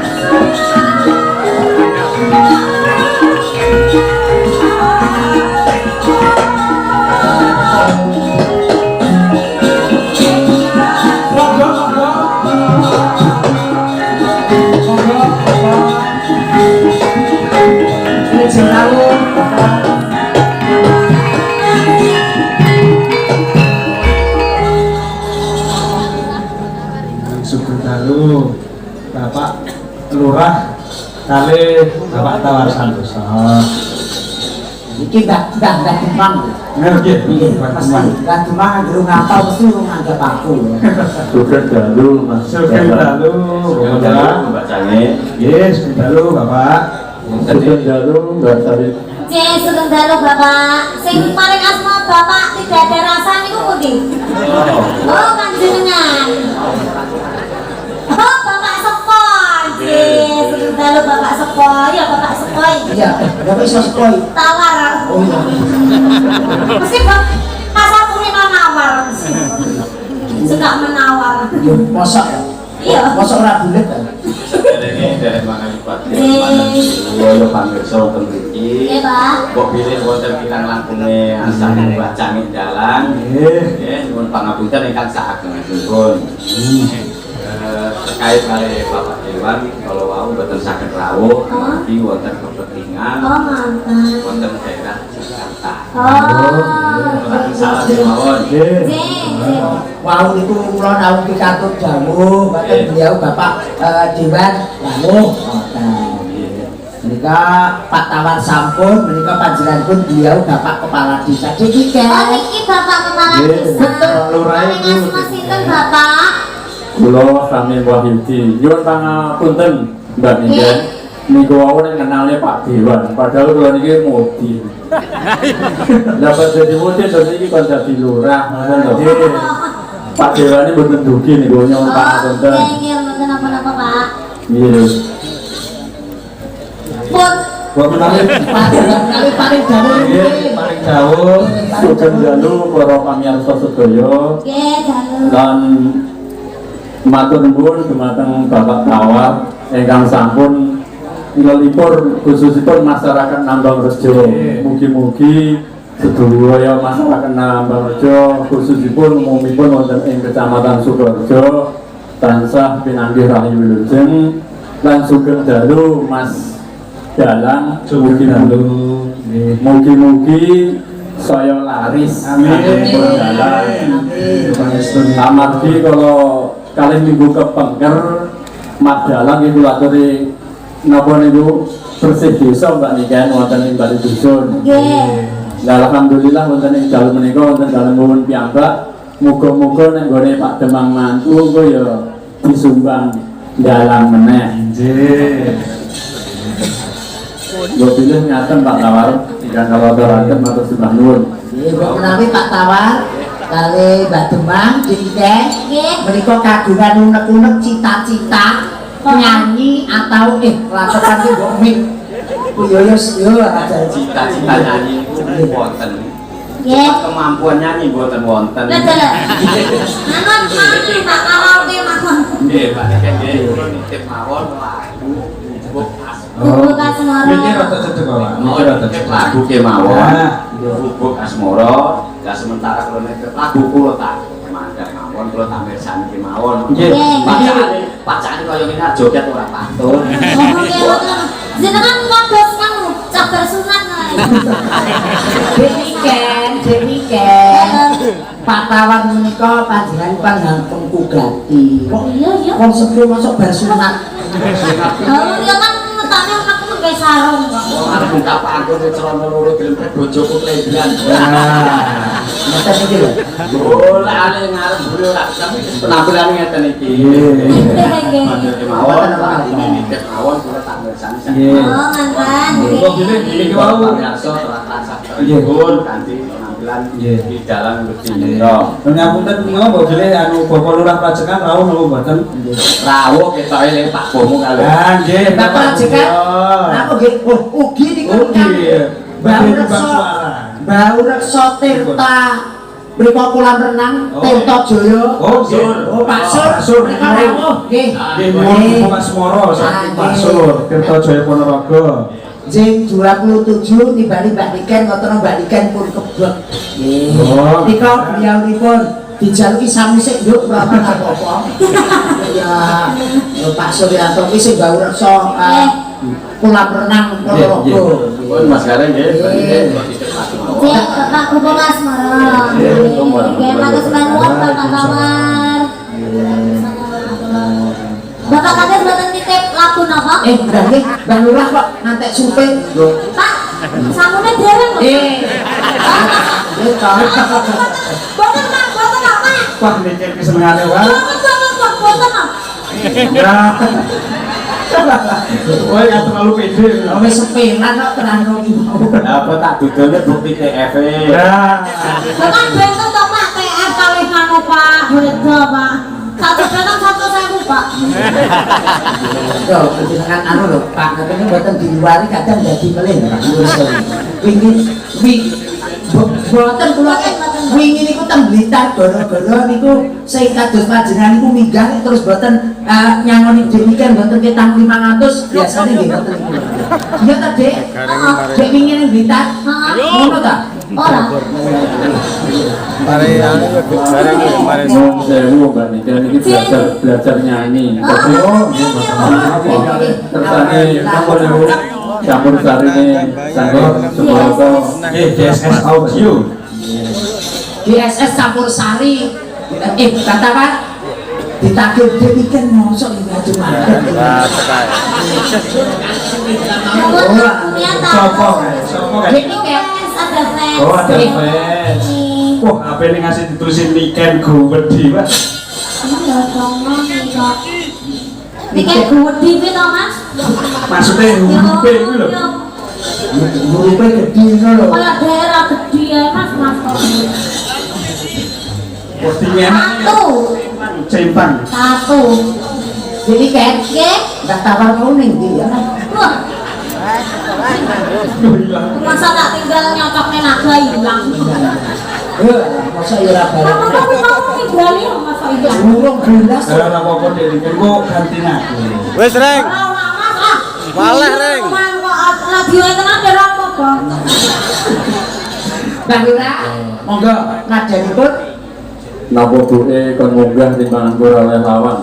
Lalu Bapak Lurah kali Bapak Tawar Santoso.
Iki Mbak Demang.
Ngerti?
Mesti Mbak Demang anggere ngapal mesti nganggep aku.
Sugeng dalu Mas.
Sugeng dalu, Bapak.
Mbak Cange.
Nggih, sugeng dalu, Bapak.
Sugeng dalu Mbak Sari.
Sugeng dalu Bapak. Sing paling asma Bapak tidak ada rasa niku pundi? Oh, panjenengan. Oh, Bapak Sepon. Sugeng dalu Bapak Sepon. Ya, Bapak Sepon.
Iya, Bapak iso sekoi.
Tawar.
Oh iya.
Mesti pasar kuning menawar. Suka menawar.
Yo mosok ya.
Iya.
Mosok ora bulet kan.
Derek derek mangan Pak.
Iya,
pamirsa wonten mriki.
Iya, Pak.
Kok bilih wonten kitang langkunge asal Mbak Cange dalang. Nggih, nyuwun pangapunten ingkang saageng-agengipun. Terkait kali Bapak Dewan kalau wau boten saged rawuh amargi wonten kepentingan
Oh, mantap.
wonten daerah Jakarta.
Oh.
Salah kemawon.
Wau niku kula nawung pikantuk dawuh mboten beliau Bapak Dewan rawuh. Menika Pak Tawar sampun, menika panjenenganipun beliau Bapak Kepala Desa. Iki
Oh, niki Bapak Kepala Desa.
betul, lurah
Paling
itu.
asma sinten Bapak?
Kula sami Wahyudi. Nyuwun pangapunten Mbak Niken. Niku wau nek kenalnya Pak Dewan, padahal kula niki mudi. Dapat jadi mudi terus iki kon dadi lurah, ngoten lho. Pak Dewan ini mboten dugi niku nyuwun pangapunten.
Oh, iya, mboten apa-apa, Pak.
Nggih.
Pun
Buat menarik.
paling dawuh
Nggih, paling jauh.
Sugeng dalu para pamirsa sedaya
nggih, dalu.
lan matur nuwun dumateng Bapak Tawar ingkang sampun ngelipur khususipun masyarakat Nambang Rejo. Mugi-mugi sedaya masyarakat Nambang Rejo khususipun umumipun wonten ing Kecamatan Sukorejo tansah pinanggih rahayu wilujeng lan sugeng dalu Mas Dalang
Sugeng dalu. Nggih.
mugi-mugi saya laris.
Amin.
Dalang.
Amin.
Amargi kalau kali minggu kepengker Mat Dalang itu aturi napa niku bersih desa Mbak Niken wonten ing Bali Dusun.
Nggih.
Lah alhamdulillah wonten ing dalem menika wonten dalem nuwun piyambak. Muga-muga nek nggone Pak Demang mantu engko ya disumbang dalang meneh.
Nggih.
Lho pilih ngaten Pak Tawar, ingkang kalau aturaken matur sembah nuwun.
Nggih, kok menawi Pak Tawar kali Mbak Demang Diken
Nggih.
menika kagungan unek-unek cita-cita nyanyi atau lakukan ki mbok mik. Yo aja
Cita-cita nyanyi itu wonten.
Nggih.
Kemampuan nyanyi mboten wonten.
Lah dalah. Manut mani Pak karaoke mawon.
Nggih, Pak Niken nggih, kula nitip mawon lagu Bubuk
Bubuk Asmara.
Niki rada cedek, Pak. Niki rada cedek.
lagu kemawon
Nah.
Bubuk Asmara. Lah sementara kula nitip lagu kula tak mandang mawon kula tak mirsani kemawon.
Nggih.
Bacaan kaya ngene joget ora pantun.
Oh, nggih, wonten. Jenengan ngabos kanu cabar sunat kae.
Demikian Pak Tawar menika panjenengan pangganteng kugati. Kok
Iya, iya.
wong sebelum masuk bar sunat.
Oh, iya kan ngetane anakku nggawe sarung kok.
Arep buka pantun celana loro gelem bojoku klebran.
Ngoten iki lho.
Oh, lah ale ngarep buru ora tapi penampilane ngeten iki.
Nggih.
Mandel kemawon ini nitip mawon kula tak mirsani.
Nggih.
Oh, mantan.
Kok pilih niki wau.
Pamirsa terasa terhibur kanthi penampilan
Nggih.
di dalam Gusti menika.
Ngapunten menika mbok bilih anu Bapak Lurah Prajekan rawuh napa mboten?
Rawuh ketoke ning Pak Bomo kali.
Ah, nggih.
Bapak Prajekan. Napa nggih? Oh, ugi niku kan. Bau reksa. Bau reksa Tirta. Mriko kolam renang Tirta Jaya.
Oh, nggih.
Oh, Pak Sur.
Pak Sur.
Mriko rawuh. Nggih.
Nggih, nyuwun Bubuk Asmara saking Pak Sur, Tirta Jaya Ponorogo.
Jam 27 tiba-tiba Mbak Niken ngoten Mbak Niken pun kebek. Nggih.
Oh.
Nika beliaunipun dijaluki sami sik nduk ora apa-apa. Ya, Pak Suryanto ki sing gawe reksa kolam renang Ponorogo.
Pun Mas Gareng nggih, nggih nitip lagu mawon.
Cek Bapak Bubuk Asmara. Nggih, matur sembah nuwun Bapak Tawar. Bapak Kades mboten nitip lagu napa?
Berarti Bang Lurah kok ngantek supe.
Pak, Sangune dereng lho. Boten Pak, boten Pak.
Wah, mikir kesenengane wae.
Boten Pak.
Ya. Wah, gak terlalu pede.
Wis sepelan kok terang iki mau.
Apa tak dudulnya bukti TF
Ya.
Bukan benten to Pak, TF kalih kanu Pak, beda Pak. Satu datang 1.000 Pak.
Yo, jenengan anu lho, Pak, ngene mboten diluari kadang dadi melih Pak. Boten kula wingi niku teng Blitar gara-gara niku sing kados panjenengan niku minggah terus boten nyangoni demikian boten ketang 500 biasane nggih boten niku. Iya ta, Dek? Dek wingi ning Blitar. Ngono ta?
Ora.
Sewu Mbak Nika ini belajar nyanyi. Tapi terus apa nih campur sari ini sanggup semoga
DSS audio.
DSS campur sari. Kata Pak ditagih demikian mosok iki cuma.
Sopo kayak.
Ini kayak ada fans.
Oh, ada fans. Wah, apa ini ngasih ditulisin Niken Gowedi, Pak?
Iya dong, Nika. Nika Gowedi itu tau Mas?
Maksudnya huruf itu loh.
Murupe gede ngono lho.
Kayak daerah gede ya Mas, Mas.
Postingnya
Satu.
centang.
Satu.
Jadi kayak
Oke.
ndak tawar kuning dia.
Wah, masa tak tinggal nyocoknya naga hilang.
Masa ora bareng.
Kamu tinggalin masa hilang.
Burung gelas.
Kalau nak apa deh, kau ganti aku.
Wes Reng.
Ora Mas ah.
Malah, Reng.
Radio itu nanti apa Bang?
Bang Lura, monggo ngajenipun.
napa buke kon munggah timbangan ora oleh lawan.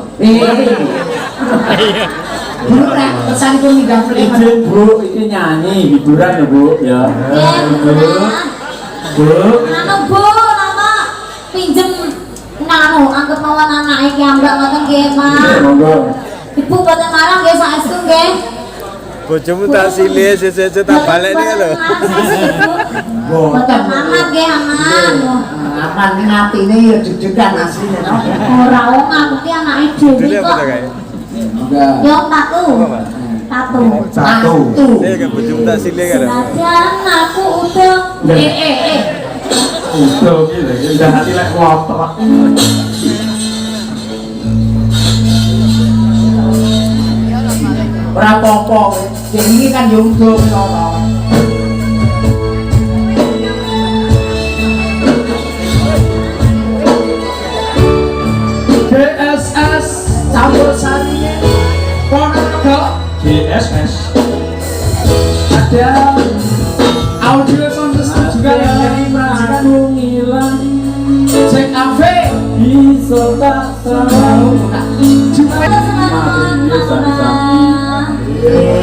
Lura, pesanipun minggah mriki.
Izin Bu, iki nyanyi hiburan ya Bu ya. Bu.
Anu Bu, nama pinjem nanu anggap mawon anake ki ambak ngoten nggih, Mas.
Monggo.
Ibu boten marang nggih saestu nggih.
Bojomu tak silih sesuk tak baleni lho.
Boten
Aman nggih, aman.
aman ning atine ya deg-degan asline no.
Ora wong aku ki anake dhewe
Dene apa
kok.
ta kae?
Enggak.
Yo tatu. Tatu.
Satu.
Eh kan bojomu tak silih kan.
Senajan aku udah
Udah gitu, udah hati lek ngotot.
Ora apa-apa. Jadi ini kan yo udo ngono. DSS campur sari Ponorogo
DSS.
ada audio sound system juga yang dari
Aku ngilang
Cek Ave
bisa tak tahu.
juga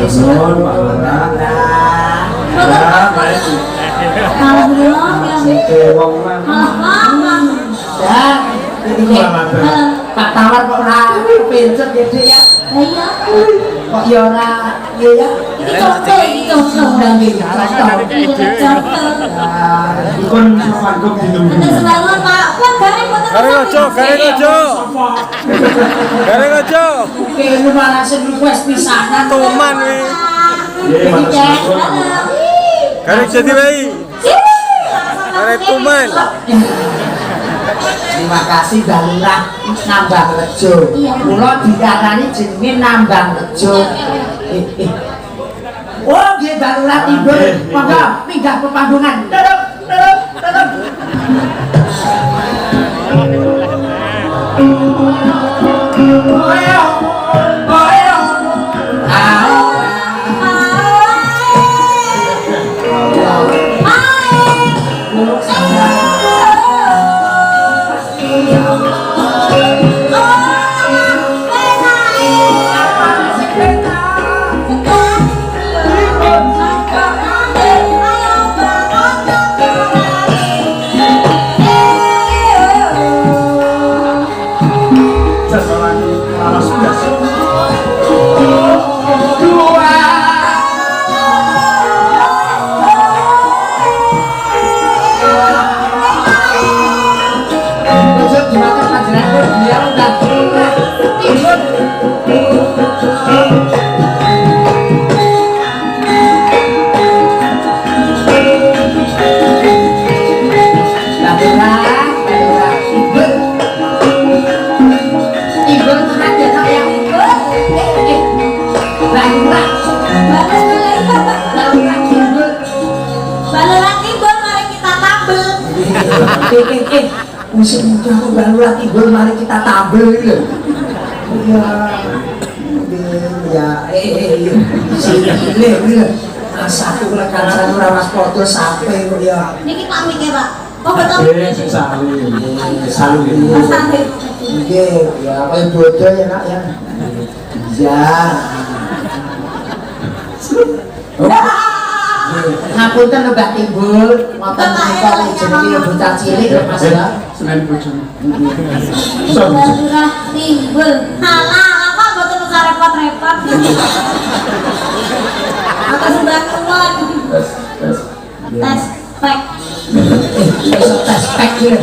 Son, Pak Lura. Ya, baik. Wong lan.
dan ini Pak Tawar kok ora pinter gede ya kok ya ora ya dan iki
Ikon sanggup ditunggu.
Gareng ojo. Gareng ojo.
oke lu malah sing request pisanan
Tuman wi.
Iya, malas sanggup.
Gareng jadi wae. Gareng tuman.
terima kasih Mbak Lurah Nambang Rejo kula diarani jenenge Nambang Rejo oh nggih Mbak Lurah timbul monggo minggah pepanggungan duduk
Seseorang malas gas.
lagi gue mari kita tabel.
Musim muda aku baru lagi gue mari kita tabel gitu. Sini satu rekan saya ramas foto sampai kok ya.
Ini kita ambil ya Pak. Oh betul.
Salut.
Oke, ya kayak bodoh ya nak ya. Iya. Ngapunten Mbak Timbul, ngoten menika jenenge bocah cilik Mas ya.
Selain bojone.
Surah Timbul. Halah, apa betul usah repot-repot. Aku sudah keluar. Tes pack.
Tes pack ya.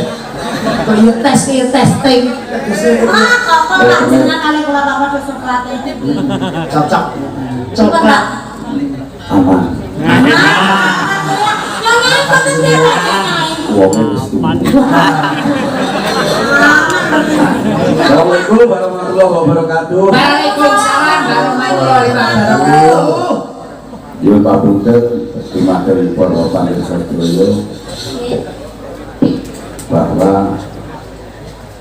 Kaya testing.
Ah, kok lah jenengan kali kula bapak coklatnya.
Cocok.
Coba Pak.
Aman.
Jangan ikutin dia lagi.
Uangnya wis tuku. Assalamualaikum warahmatullahi wabarakatuh.
Waalaikumsalam warahmatullahi wabarakatuh.
Yun Pak Buntet, terima kasih Bapak Sadroyo bahwa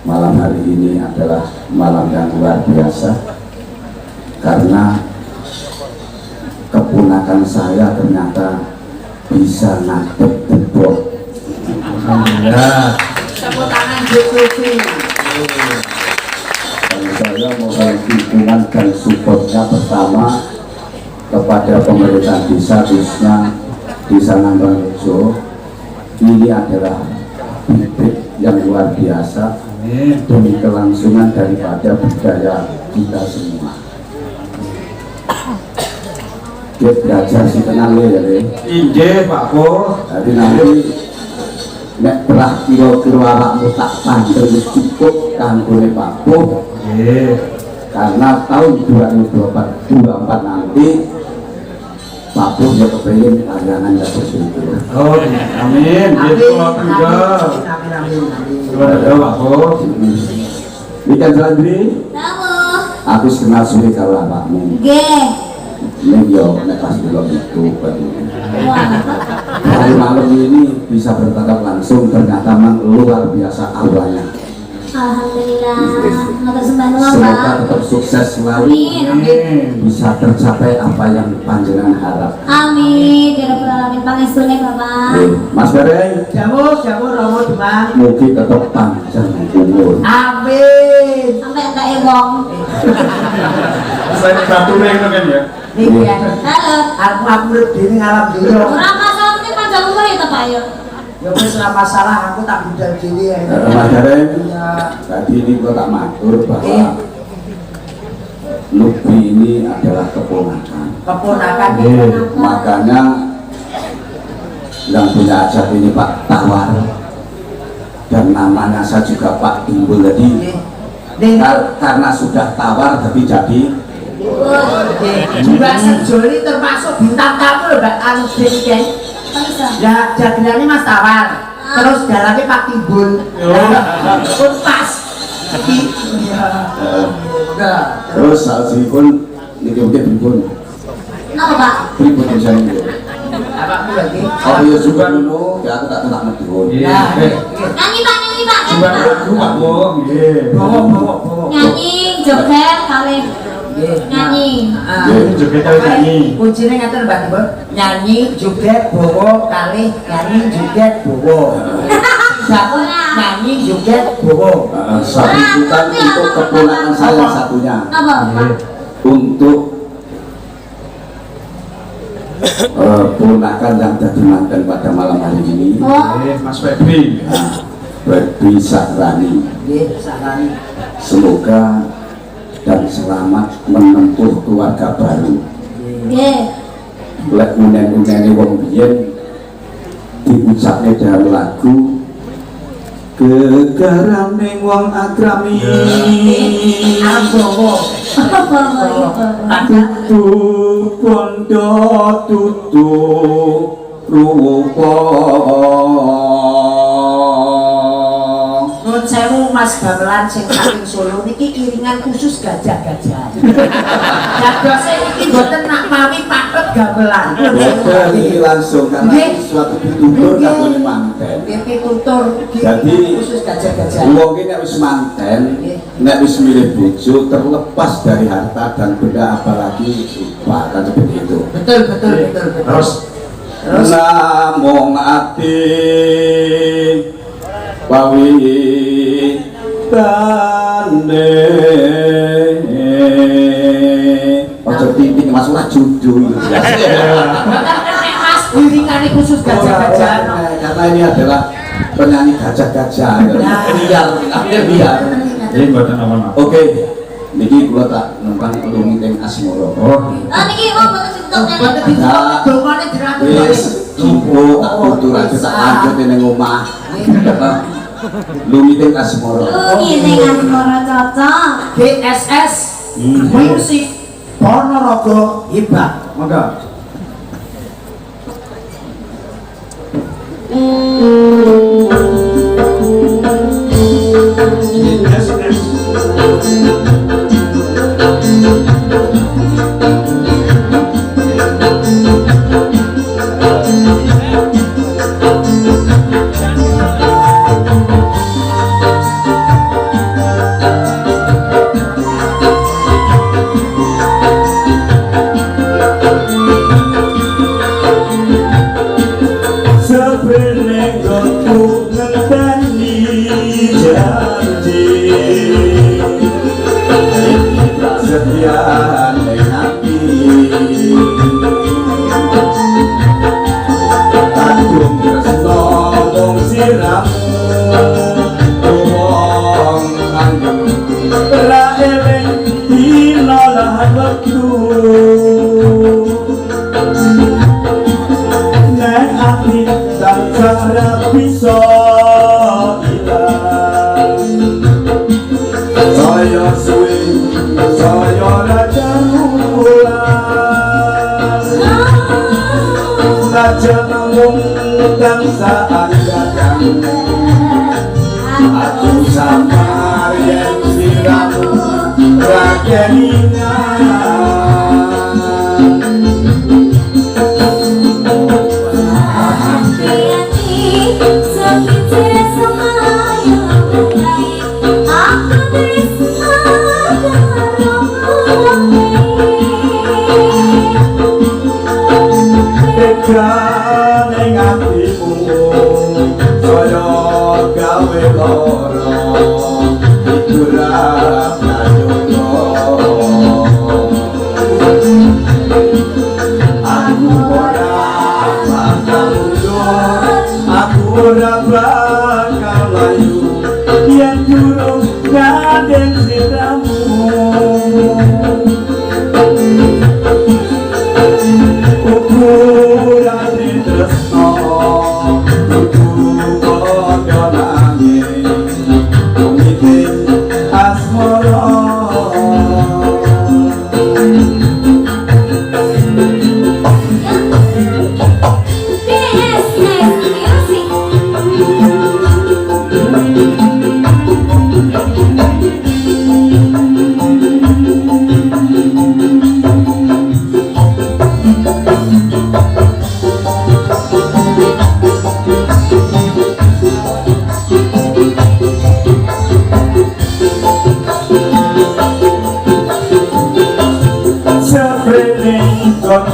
malam hari ini adalah malam yang luar biasa karena keponakan saya ternyata bisa ngadep tebok.
Alhamdulillah.
Tepuk tangan Jokowi.
Dan saya mohon dukungan dan supportnya pertama kepada pemerintah desa, khususnya Desa Nambangrejo. Ini adalah bibit yang luar biasa demi kelangsungan daripada budaya kita semua. Dia belajar si kenal ya,
Inggih Pak Po.
jadi nanti nek belah kira-kira awakmu tak pandel wis cukup kanggone Pak Po. Karena tahun 2024 nanti Pak Po ya kepengen kayangan ya begitu.
Oh, amin. Gitu tengah. Ada Pak Po.
Ikan Sandri,
Kamu.
aku kenal suwe karo awakmu.
Nggih.
Nek yo nek pas delok itu
Wah.
hari malam ini bisa bertatap langsung ternyata memang luar biasa auranya.
Alhamdulillah. Matur sembah nuwun
Semoga
Pak.
tetap sukses selalu,
Amin.
bisa tercapai apa yang panjenengan harap.
Amin. Ya Rabbal alamin pangestune Bapak.
Mas Bareng,
Jamu Romo Demang.
mugi tetap panjang umur.
Amin.
Sampai entek wong.
Saya batu ning kan ya.
Niki ya.
Halo.
Aku urip dhewe ngalam dhewe.
Ora masalah penting panjang umur ya ta Pak ya.
Ya wis ora masalah, aku tak bidal dhewe ya.
Mas Bareng,
Iya.
tadi ini gua tak matur bahwa Lubi ini adalah keponakan.
Keponakan
Makanya yang punya ajar ini Pak Tawar dan namanya saya juga Pak Timbul. Jadi karena sudah tawar tapi jadi
juga sejoli termasuk bintang tamu loh Mbak Anu Deni. Ya jagoannya Mas Tawar. Terus dalamnya Pak Timbul. Pun pas.
terus saat pun mungkin pun
Napa Pak?
pripun bisa ini.
Apakmu lagi?
Oh iya juga dulu, ya aku tak tenang medun.
Nah,
Nyanyi Pak, nyanyi Pak.
Coba aku Pak Po. Nggih.
bawa.
Nyanyi joget kali. Nyanyi.
Joget kali nyanyi.
Kuncinya ngatain Mbak Timbul. Nyanyi, joget, bawa, kali, nyanyi, joget, bawa. Satu, nyanyi, joget, bawa.
Satu bukan untuk keponakan saya satunya.
Apa Pak?
Untuk ponakan yang jadi mantan pada malam hari ini.
Oh.
Mas Febri.
Febri Sahrani.
Nggih, sakane.
Semoga dan selamat menempuh keluarga baru.
Nggih.
Lek unen-unene wong biyen diucapne dalam lagu kegaram ning wong agrami.
Arep bawa.
Tutu kondo tutu rupa.
sewu Mas Gamelan sing saking Solo niki iringan khusus gajah-gajah. Jadose iki mboten nak mawi paket gamelan.
Boten iki langsung karena suatu pitutur kanggo manten.
Nggih pitutur
Jadi
khusus gajah-gajah.
wong iki nek wis manten, nek wis milih bojo terlepas dari harta dan benda apalagi upah kan seperti itu.
Betul.
Terus
Namung ati pawitane ojo tinting Mas ora judul
Mas iringane khusus gajah-gajah.
karena ini adalah penyanyi gajah-gajah biar.
ini buatan apa?
Oke, niki kula tak numpang nulungi teng asmara.
Oh,
niki kok mboten cukup
Mboten dicukup dongane diratur.
Wis cukup tak tutur aja tak lanjut ning omah. Lungi teng asmara.
ngene asmara cocok.
GSS Musik Ponorogo Hibah.
monggo.
Aku samar yang siramu
ning atimu saya gawe lara kurang nyono aku ora bakal mundur aku ora bakal layu yen durung ngandeng siramu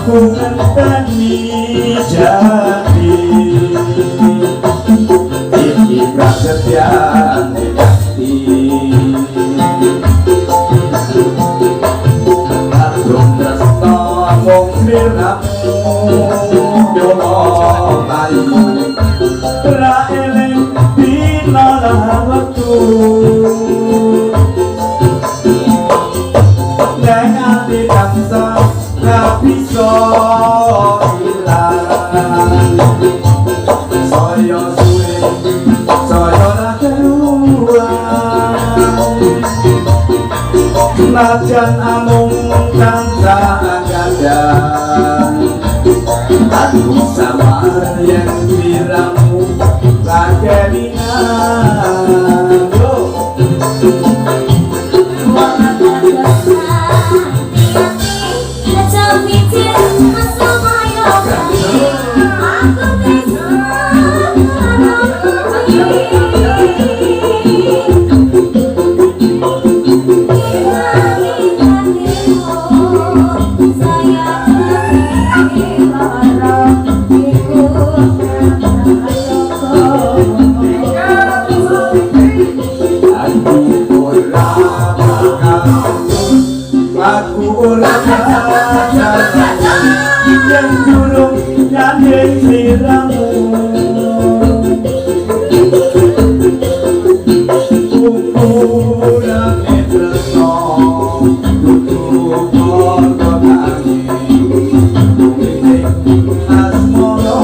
Ku ngenteni jati iki prasetyan hati agung tresno mung sliramu dono ayu ra eling dina lan wektu nang ati tansah bisa ilang saya suwe saya ra keruan najan amung tansah gandang aku samar yang diramu kakelingan
aku oleh
yang burung nyanding sliramu
ukuran tresno tutup kono tangi asmara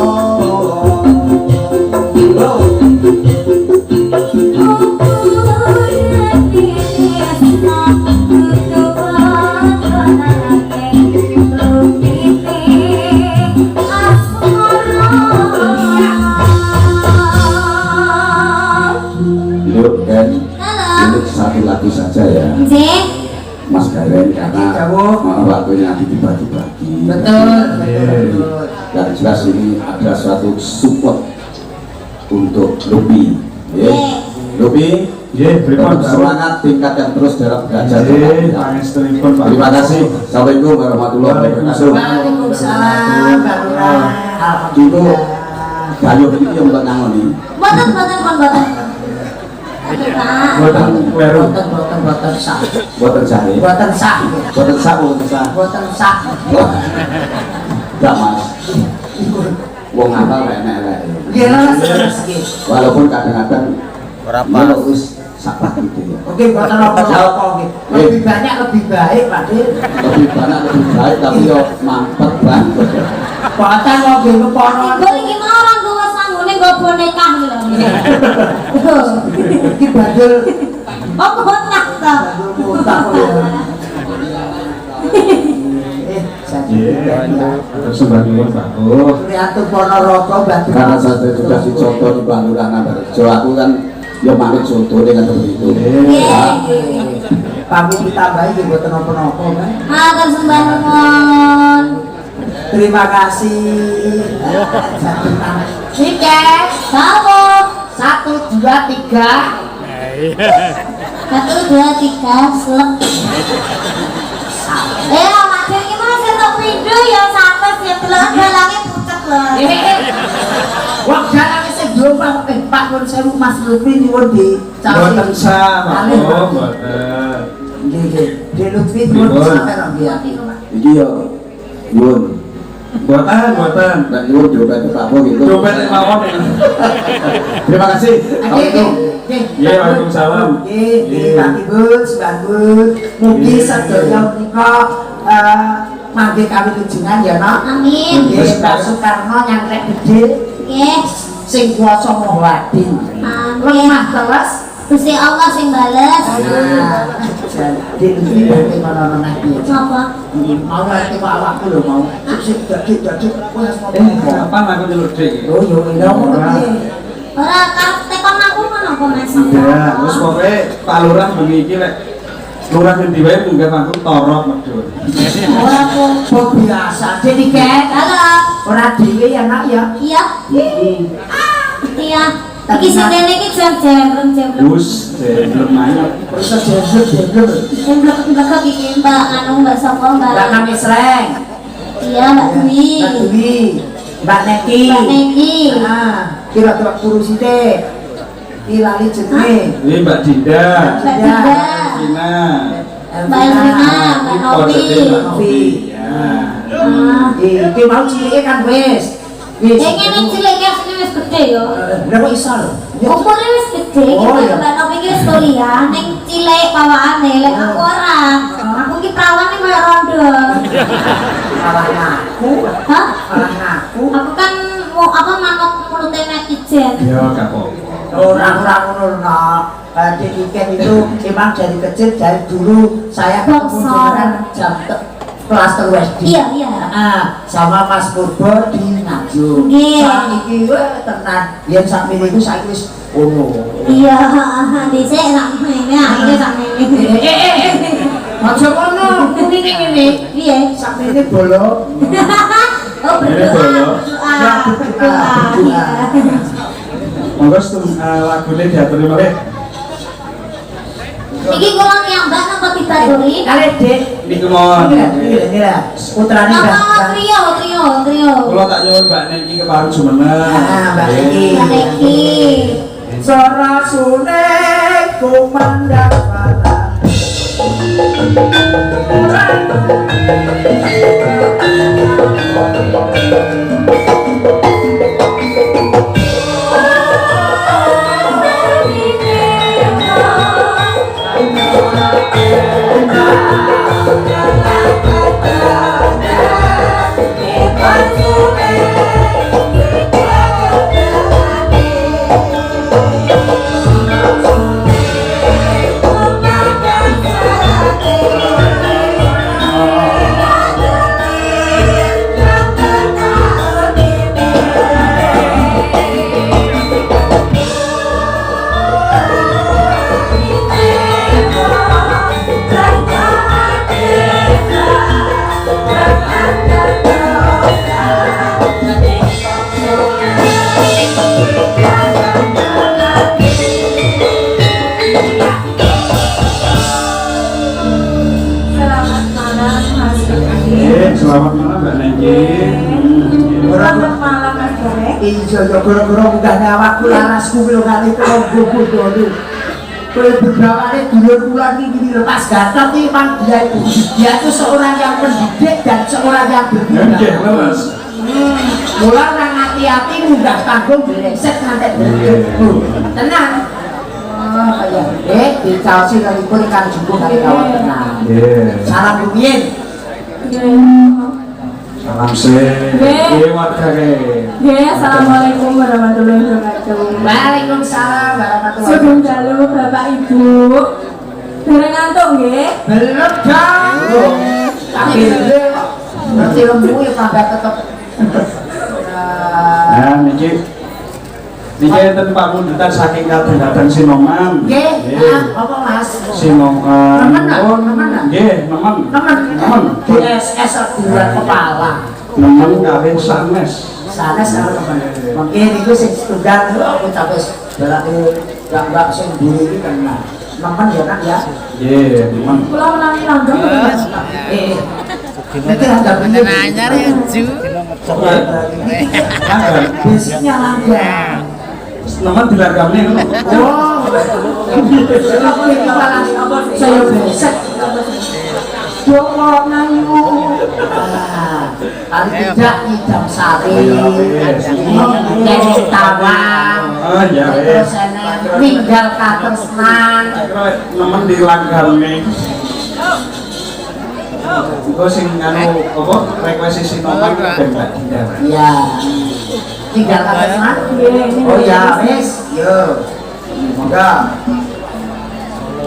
Yuk kan, ini satu lagu saja ya Mas Garen karena waktunya dibagi-bagi.
Betul.
Dan jelas ini ada suatu support untuk Lupi. Lupi, tetap semangat, tingkatkan terus dalam belajar. Terima kasih. Assalamualaikum warahmatullahi wabarakatuh.
Waalaikumsalam.
Itu Bayu ini yang buat nangoni.
Boten.
buatan kleru
Boten sah.
Buatan sari.
Boten sah.
Buatan sah, buatan sah.
Boten sah.
Enggak mas. Wong ngapal enak-enak.
Nggih leres nggih.
Walaupun kadang-kadang
Berapa?
ya wis sapat gitu ya.
Oke, boten apa-apa nggih. Lebih banyak lebih baik, Pak De.
Lebih banyak lebih baik tapi yo mampet banget.
Boten kok nggih kepono.
Ibu iki mau orang tua sanggune nggo boneka iki lho.
Iki bandel
Oh, botak to.
botak kok ya.
Sembahipun bagus
Riatu Ponorogo Batu.
Karena saya juga si contoh di Bandung Nambarjo, aku kan yo manut contoh dengan begitu.
Pamit ditambahi nggih boten napa-napa kan.
Matur sembah nuwun.
Terima kasih.
Tiket, kamu
1 2 3.
1, 2, 3, selek. Macam ini masih untuk video ya sampai ya belakang-belakangnya pucet loh.
Wong jalan sing global Pak Nur Sewu Mas Lutfi nyuwun di
buatan sah
Alih, Pak.
buatan
Nggih. Di Lutfi nyuwun sampai nang dia.
Iki yo nyuwun
buatan
dan nyuwun dompet apa gitu.
dompet mawon
Terima kasih. Assalamualaikum.
Iya, waalaikumsalam.
Nggih, Pak Ibu, Mbak Bu. Mugi sedaya menika mangke kami tunjungan ya, Nok.
Amin.
Nggih, Pak Soekarno nyangkrek gede
Oke.
sing kuwasa maha adil.
Amin.
Lemah teles.
Gusti Allah sing bales.
Jadi ini berarti mana lagi?
Apa?
Mau ngerti pak awakku lho mau. Sik jadi wes
kapan aku nyeluk dik
Oh yo iya ngono piye?
Ora karep tekon aku ngono kok Mas.
iya terus pokoknya Pak Lurah bengi iki lek lurah ngendi wae munggah aku torot medhun
Ora kok biasa. Jadi kek
Halo.
ora dhewe ya nak ya.
Iya. Iya. Iki sing iki jam-jam.
Gus belum main
Wis jebul.
Sing blek-blek iki Mbak anu Mbak Sapa Mbak.
Mbak Kami Sreng.
Iya Mbak Dwi.
Mbak Dwi. Mbak Neki.
Mbak Neki.
Ah, kira-kira kurus sithik. Ki lali jenenge.
ini Mbak Dinda
Mbak Dinda.
Cina
Mbak Elvina, Mbak Novi.
Novi.
ya
Iki mau cilike kan wis. Wis.
Ngene ciliknya sing wis gede yo.
Lha kok iso lho?
Umurnya wis gede,
Oh,
kita
iya.
Mbak Novi iki wis kuliah, ning cilik bawaane, lek aku ora. Aku ki prawane koyo rondo.
Malah ngaku.
Hah?
Malah ngaku.
Aku kan mau apa manut mulute netizen.
ya gak apa
Orang-orang ngono. Jadi weekend itu memang dari kecil dari dulu saya ketemu dengan kelas terus di.
Iya, iya.
Sama Mas Purbo di Nganjuk.
Nggih.
Saiki weh tenan. Yen sakmene iku saiki wis ono.
Iya, dhisik sak ngene, akhire sak ngene.
Aja ngono, kunine ngene.
Piye?
Sakmene bolo.
Oh,
Ini
berdoa.
bolo.
Ya,
Berdoa.
berdoa.
monggo lagunya diaturi malih
Iki kula nyambak napa dibaturi?
Kale Dik.
niku mawon
Iya. Putrane
Napa trio.
kula tak nyuwun Mbak Niki kepareng jumeneng
Mbak Niki.
Mbak Neki.
Sora sune kumandang barat
Selamat malam Mbak Nengki.
Selamat malam Mas Derek.
Iya, ya gara-gara munggah awakku larasku lho kali bodoh dulu. Kowe beberapa kali dulur kula iki lepas gatot iki Mang dia itu. Dia itu seorang yang pendidik dan seorang yang berguna.
Nggih, leres.
Mula nang hati-hati munggah panggung direset ngantek bergebu. Tenang. Oh, ya. Dicaosi kalipun ikan jumbo kali kawan tenang.
Nggih.
Salam rumiyin.
Salam sih. Nggih, warga nggih.
Assalamualaikum warahmatullahi wabarakatuh.
Waalaikumsalam warahmatullahi
Sugeng
wabarakatuh.
dalu Bapak Ibu. Dereng ngantuk nggih?
Belum dong. Tapi kok ngerti lembu ya tambah tetep.
Nah, niki enten pamundutan saking kadang-kadang Sinoman.
Nggih, apa Mas?
Sinoman.
Nemen lah, nemen lah.
Nggih, nemen.
Nemen. DSS bulan kepala.
Nemen kawin sanes.
Sanes karo temen. Mungkin itu sing setunggal aku capek berarti gak sing mburi iki kan. Nemen ya Nak ya.
Nggih, nemen.
Kula menawi langgeng.
Nanti ada bener.
Nanya Ju.
Basicnya langgeng.
Nemen dilagame ngono.
Oh, saya besek. Joko Nayu. Paling tidak idam sari, Nenek Tawang,
Oh ya
terus
wis.
Ninggal Katresnan.
Nemen dilagame. Iku sing anu apa request Sinoman ben Mbak Dinda.
Iya. Ninggal Katresnan. Oh ya, wis. Yo. Moga.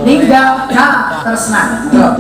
Ninggal Katresnan. Yo.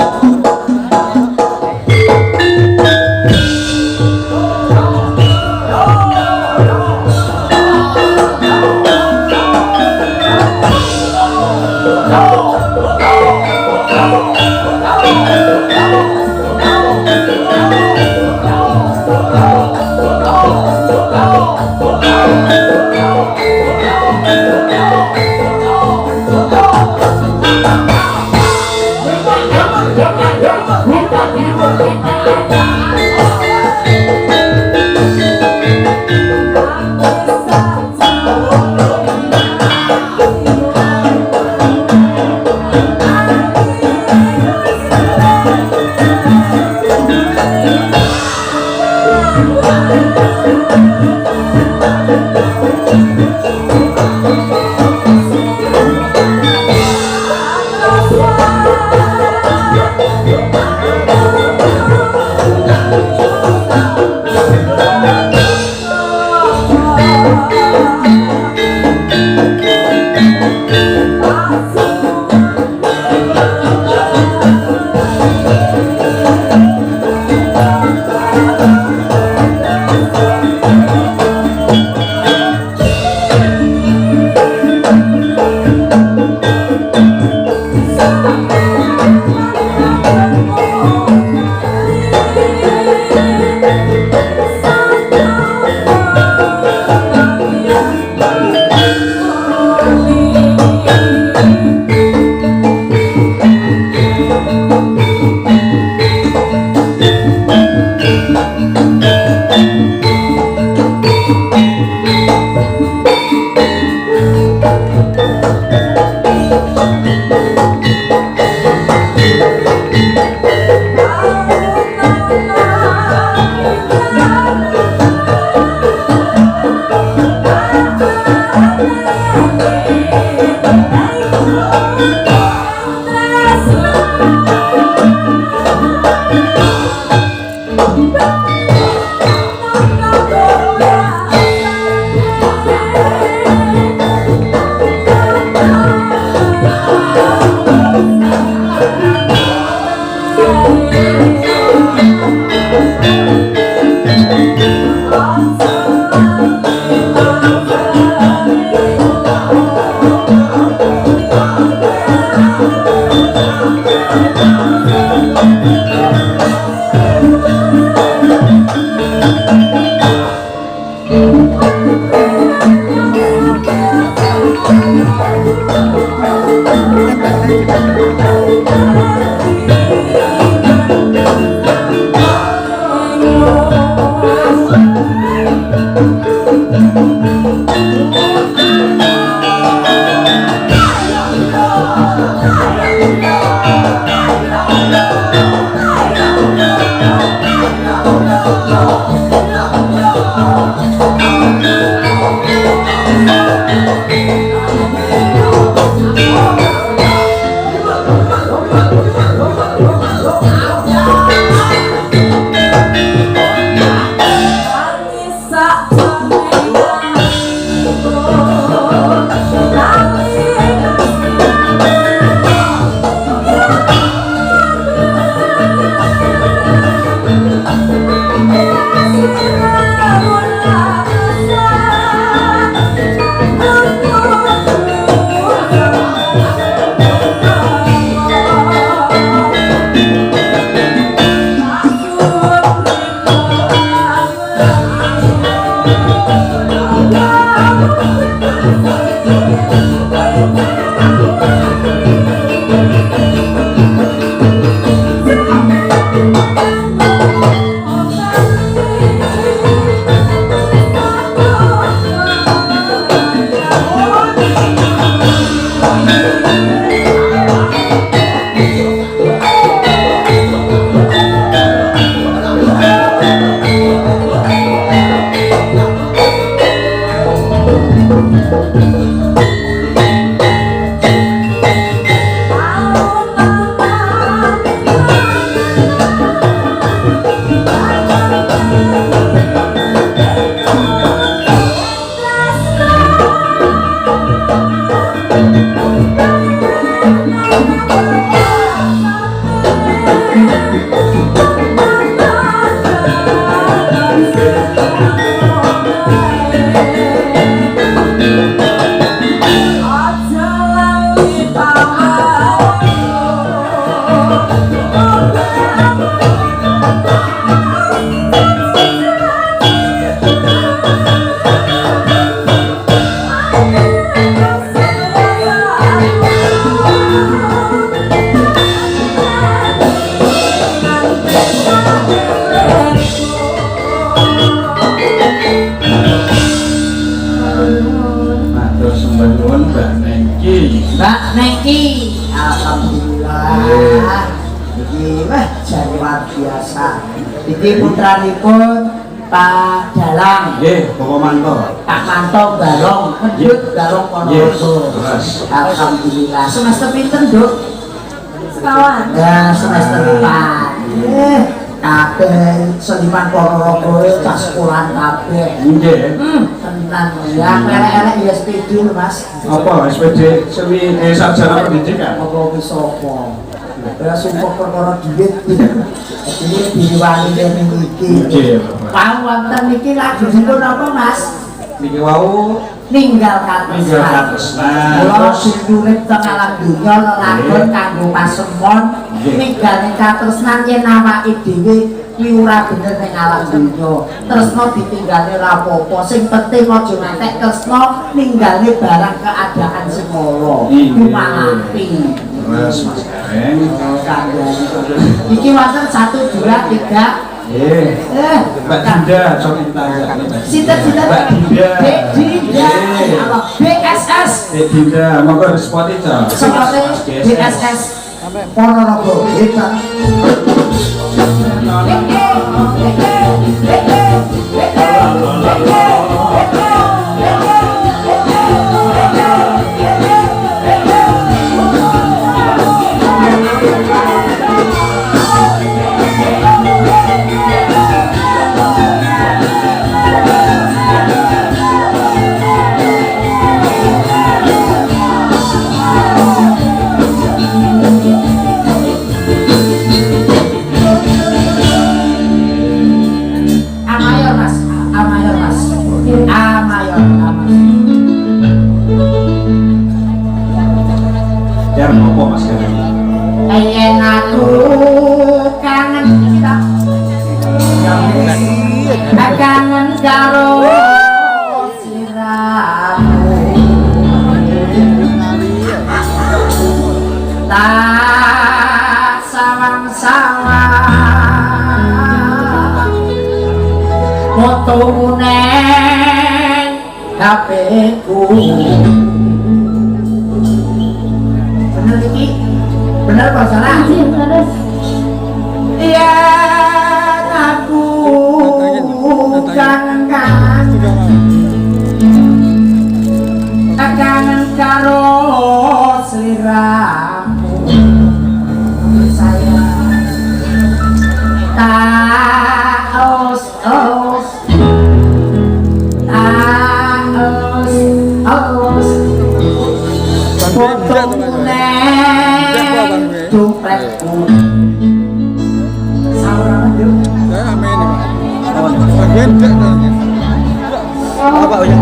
Mbak Nengki, alhamdulillah. Iki wah jan luar biasa. Iki putranipun Pak Dalang.
Nggih, Bapak Manto.
Pak Manto Barong, Mendut Barong Ponorogo. Alhamdulillah. Semester pinten, Duk?
Sekawan.
Ya, semester 4. Kabeh seniman Ponorogo tas sekolahan kabeh.
Nggih.
Tenan ya, elek-elek ya SPD lho, Mas.
Apa SPD semi sarjana pendidikan?
Apa wis apa? Ya sumpah perkara duit. Jadi diwali dene iki.
Nggih.
Pang wonten niki lajengipun apa, Mas?
Niki wau
Ninggal katresnan.
ninggal katresnan.
Kula sing urip teng alam donya lelagon kanggo pasemon ninggal katresnan yen awake dhewe kuwi ora bener ning alam donya. Tresna ditinggale ora apa-apa, sing penting aja ngantek tresna ninggale barang keadaan sing ala. Kuwi malapi.
Mas Gareng.
Iki wonten 1 2 3.
Mbak Dinda, coba ditanya.
Sinten-sinten?
Mbak Dinda.
Dek Dinda. Apa? BSS.
Dek Dinda, monggo respon itu.
Seperti BSS Ponorogo. Hebat. kita. Kangen karo siramu tak sawang-sawang fotomu neng HP-ku. Bener iki? Bener apa salah?
Terus
Iya aku kangen karo sliramu sayang taos fotomu neng dompetku saurana yo
Apa udah?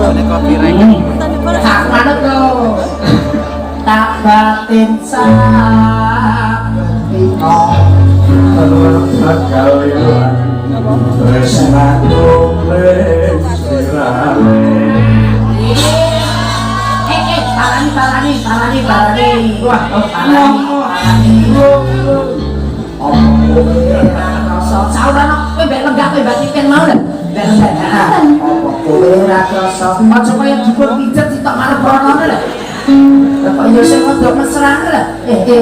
Ini copyright.
tak manut lo tak batin sabetino
bakal ilang tresnaku ning sliramu.
Palani. Wah, palani. Saudara, kowe mbek lenggah kowe mbak Tiken mau lho. Mbek lenggah. Kowe ora krasa. Aja kaya dipun pijet sitok marep pronone lho. Lah kok yo sing kodok mesrane lho. Iki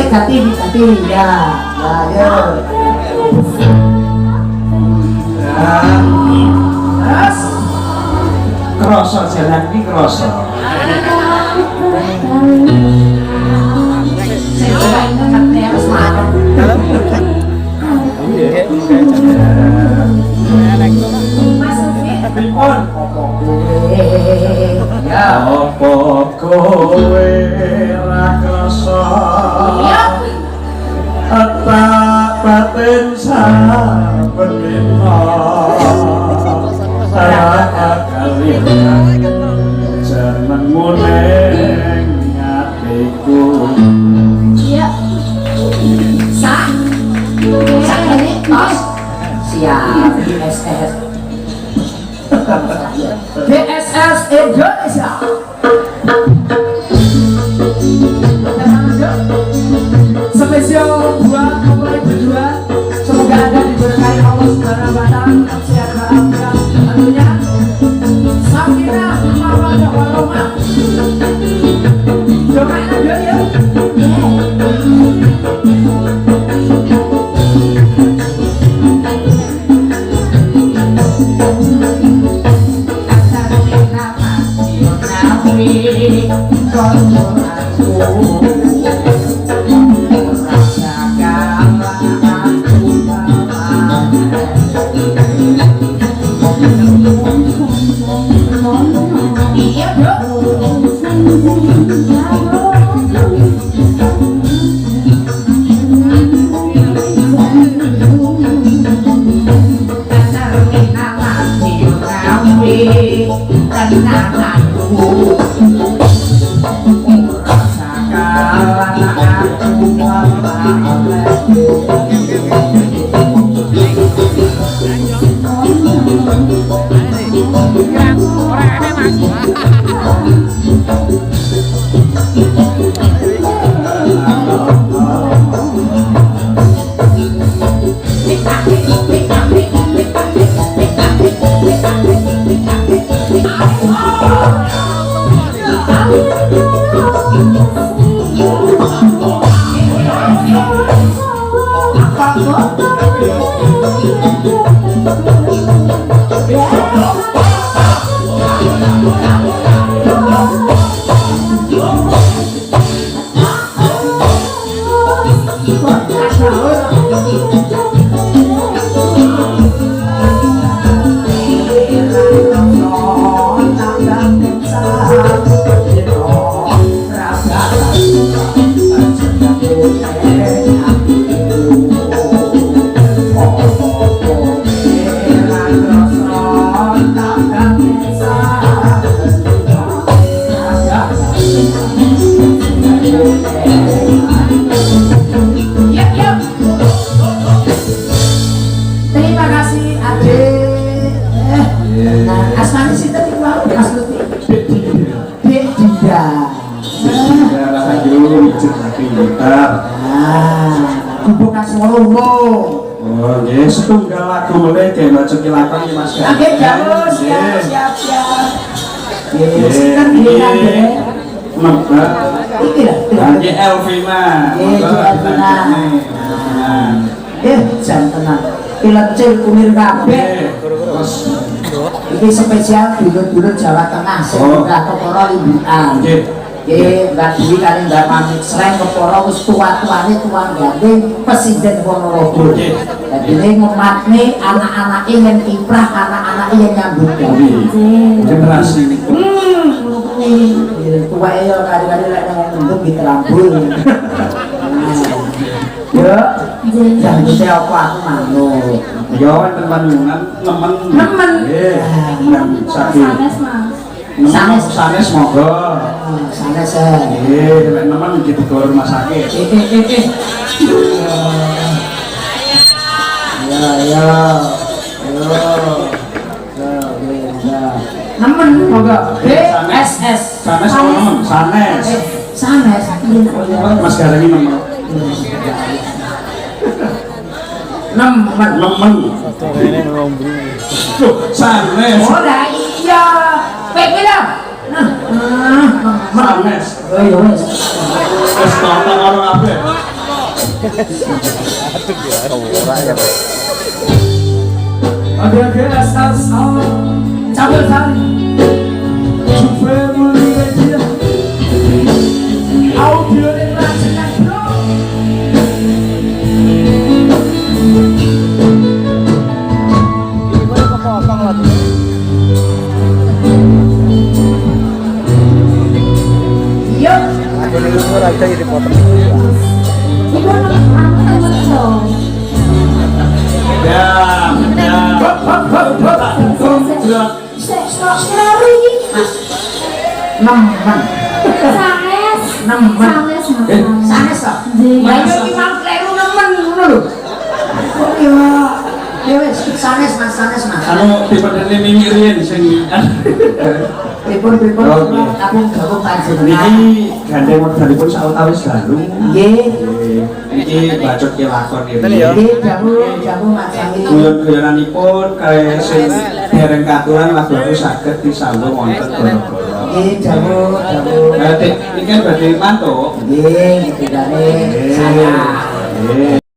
ganti ya. Ya yo. Terus
Krasa jalan iki krasa. Pripun apa kowe ra krasa tak batin sabetino kalian jenengmu ning atiku.
Iya. Ini tos. Siap BSS. BSS Indonesia. Spesial buat kamu berdua. Semoga Anda diberkahi Allah Subhanahu wa taala. Kesehatan tentunya. Sakinah mawaddah warahmah. Doain aja ya. Nah, asmane sinten iki mau Mas Lutfi? Dek Dinda.
Daerah Ayu diceritakan gitar.
Gubuk Kaswalungo.
Oh, nggih, setunggal lagu mulai ge maca kilakon iki Mas.
Oke, jauh, siap. Sinten iki Dek?
Mbak.
Iki lah.
Nggih Elvina.
Elvina. Jam tenang. Pilecil kumir kabeh.
Terus
Iki spesial dulur-dulur Jawa Tengah sing ora keporo limbukan.
nggih.
Nggih, Mbak Dwi kali Mbak Mamit selain keporo wis tuwa-tuwane tuang gandeng Presiden Ponorogo. Dadi ini ngematne anak-anake yen kiprah, anak-anake yen nyambut gawe.
Generasi
Tuwae yo kali-kali lek nang nduk ditrambul. Yo, jangan kita apa aku manut.
yo teman-teman nemen. Nggih. Saking sanes monggo.
Sanes
Nggih, lek nemen iki digawa rumah sakit.
Ya. Nemen monggo. BSS.
Sanes apa nemen? Sanes.
Sanes.
Mas Garengi nemen. Nemen. Loh, sanes.
Oh lah iya. Pepe lah.
Sanes.
Oh iya wes.
Wis tonton karo kabeh.
Ada asal cabul kali. Audio de racikan bro. Yuk.
Ibu temen dong.
Nemen.
Sanes.
Nemen. Sanes toh? Lah yo iki mau kleru nemen ngono lho. Oh iya. Ya wis, sanes Mas.
Anu dipedeni mimirian sing
Pripun
Oke.
aku gabung panjenengan.
niki gandeng modalipun sawetawis dalu.
Nggih.
Iki bacot kelakon iki.
Nggih, jamu macam ini.
Guyon-guyonanipun kaya sing dereng katuran lagu saged disambung wonten goro-goro.
Nggih, jamu.
Niki kan badhe mantuk.
Nggih, tidakne saya.
Nggih.